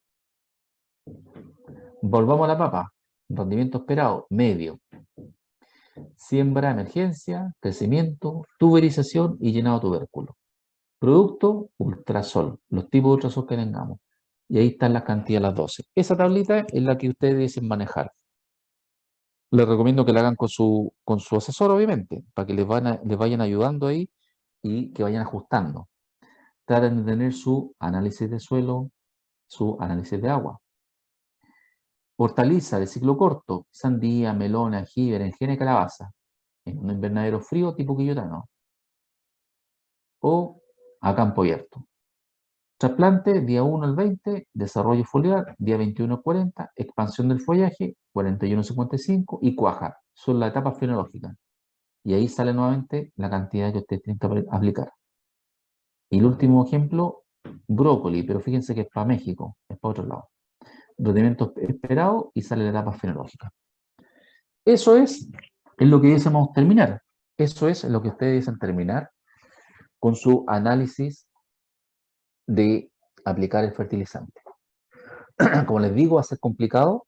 Volvamos a la papa. Rendimiento esperado, medio. Siembra, emergencia, crecimiento, tuberización y llenado tubérculo. Producto, ultrasol, los tipos de ultrasol que tengamos. Y ahí están las cantidades, las 12. Esa tablita es la que ustedes deben manejar. Les recomiendo que la hagan con su asesor, obviamente, para que les vayan ayudando ahí y que vayan ajustando. Traten de tener su análisis de suelo, su análisis de agua. Hortaliza de ciclo corto, sandía, melón, ají, berenjena y calabaza, en un invernadero frío tipo quillotano, o a campo abierto. Trasplante, día 1 al 20, desarrollo foliar, día 21 al 40, expansión del follaje, 41 al 55, y cuaja, son las etapas fenológicas. Y ahí sale nuevamente la cantidad que ustedes tienen que aplicar. Y el último ejemplo, brócoli, pero fíjense que es para México, es para otro lado. Rendimiento esperado y sale la etapa fenológica. Eso es lo que debiésemos terminar. Eso es lo que ustedes deben terminar con su análisis de aplicar el fertilizante. Como les digo, va a ser complicado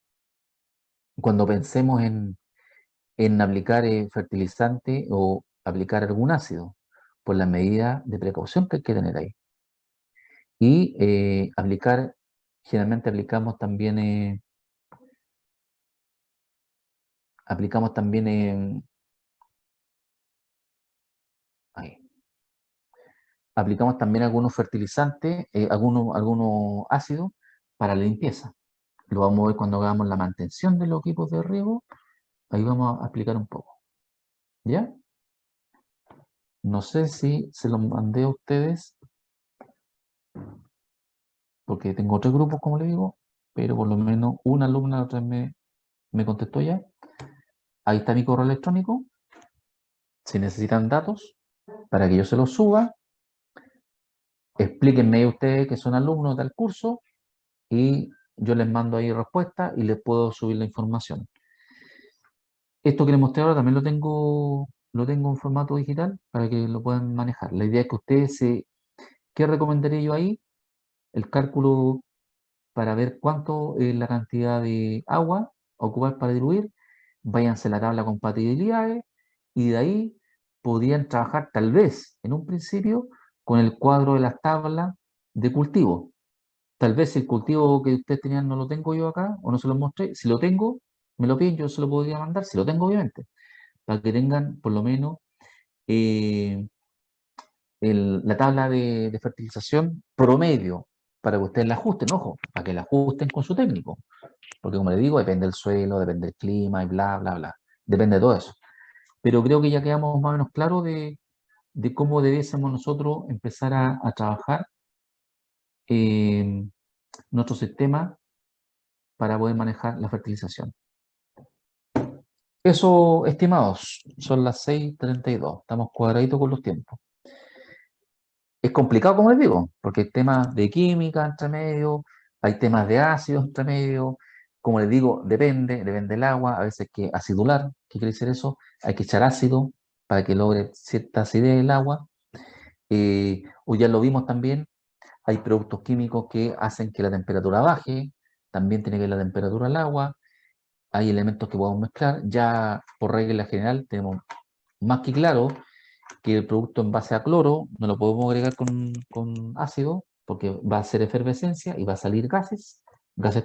cuando pensemos en aplicar fertilizante o aplicar algún ácido, por la medida de precaución que hay que tener ahí. Y generalmente aplicamos también algunos fertilizantes, algunos ácidos para la limpieza. Lo vamos a ver cuando hagamos la mantención de los equipos de riego. Ahí vamos a explicar un poco. ¿Ya? No sé si se los mandé a ustedes, porque tengo otros grupos, como les digo, pero por lo menos una alumna otra vez me contestó ya. Ahí está mi correo electrónico. Si necesitan datos, para que yo se los suba, explíquenme ustedes que son alumnos del curso y yo les mando ahí respuesta y les puedo subir la información. Esto que les mostré ahora también lo tengo en formato digital para que lo puedan manejar. La idea es que ustedes ¿qué recomendaría yo ahí? El cálculo para ver cuánto es la cantidad de agua a ocupar para diluir. Váyanse a la tabla de compatibilidades y de ahí podrían trabajar tal vez en un principio con el cuadro de las tablas de cultivo. Tal vez el cultivo que ustedes tenían no lo tengo yo acá o no se lo mostré. Si lo tengo, me lo piden, yo se lo podría mandar, si lo tengo obviamente, para que tengan por lo menos la tabla de fertilización promedio, para que ustedes la ajusten, ojo, para que la ajusten con su técnico. Porque como les digo, depende del suelo, depende del clima y bla, bla, bla. Depende de todo eso. Pero creo que ya quedamos más o menos claros de cómo debiésemos nosotros empezar a trabajar nuestro sistema para poder manejar la fertilización. Eso, estimados, son las 6:32. Estamos cuadraditos con los tiempos. Es complicado, como les digo, porque hay temas de química entre medio, hay temas de ácidos entre medio. Como les digo, depende del agua. A veces hay que acidular. ¿Qué quiere decir eso? Hay que echar ácido para que logre cierta acidez el agua. O ya lo vimos también, hay productos químicos que hacen que la temperatura baje. También tiene que ver la temperatura del agua. Hay elementos que podemos mezclar. Ya por regla general tenemos más que claro que el producto en base a cloro no lo podemos agregar con ácido porque va a hacer efervescencia y va a salir gases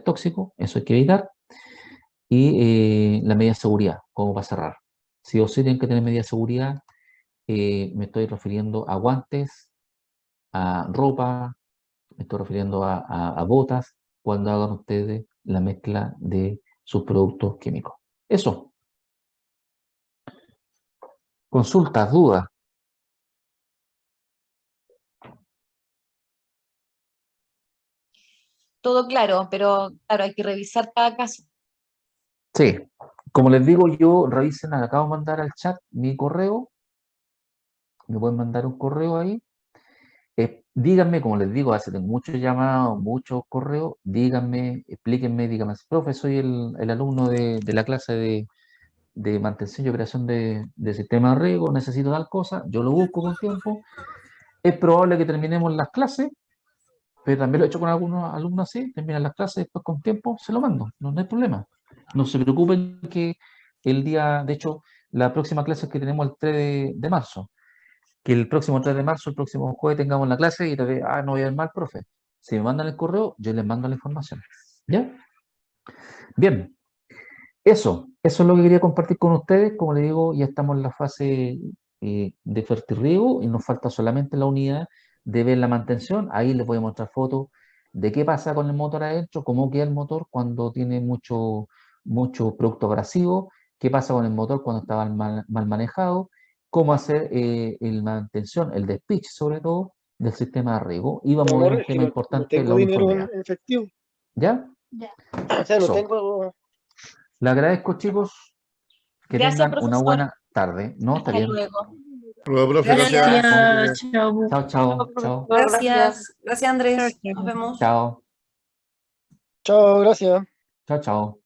tóxicos, eso hay que evitar. Y la medida de seguridad, como para cerrar. Sí o sí tienen que tener medida de seguridad. Me estoy refiriendo a guantes, a ropa, me estoy refiriendo a botas, cuando hagan ustedes la mezcla de sus productos químicos. Eso. Consultas, dudas. Todo claro, pero claro, hay que revisar cada caso. Sí, como les digo yo, revisen, acabo de mandar al chat mi correo, me pueden mandar un correo ahí. Díganme, como les digo, hace tengo muchos llamados, muchos correos, díganme, explíquenme, díganme, profe, soy el alumno de la clase de mantención y operación de sistema de riego, necesito tal cosa, yo lo busco con tiempo. Es probable que terminemos las clases, pero también lo he hecho con algunos alumnos así, terminan las clases, después con tiempo se lo mando, no hay problema. No se preocupen que el día, de hecho, la próxima clase que tenemos el 3 de marzo, que el próximo 3 de marzo, el próximo jueves tengamos la clase y te ve, no voy a ir mal, profe. Si me mandan el correo, yo les mando la información. ¿Ya? Bien. Eso es lo que quería compartir con ustedes. Como les digo, ya estamos en la fase de fertirriego y nos falta solamente la unidad de ver la mantención. Ahí les voy a mostrar fotos de qué pasa con el motor adentro, cómo queda el motor cuando tiene mucho producto abrasivo, qué pasa con el motor cuando está mal manejado, cómo hacer la mantención, el despich sobre todo, del sistema de riego. Y vamos a ver Amor, un es que tema no importante, la tengo dinero uniformidad. en efectivo. ¿Ya? O sea, no Eso. tengo. Les agradezco, chicos. Que Gracias, tengan una profesor. buena tarde. ¿No? Está Hasta bien. luego. Luego, profe, gracias. Gracias. Chao. Chao, chao, chao, Gracias. Gracias, Andrés. Nos vemos. chao, Chao, gracias. chao, chao.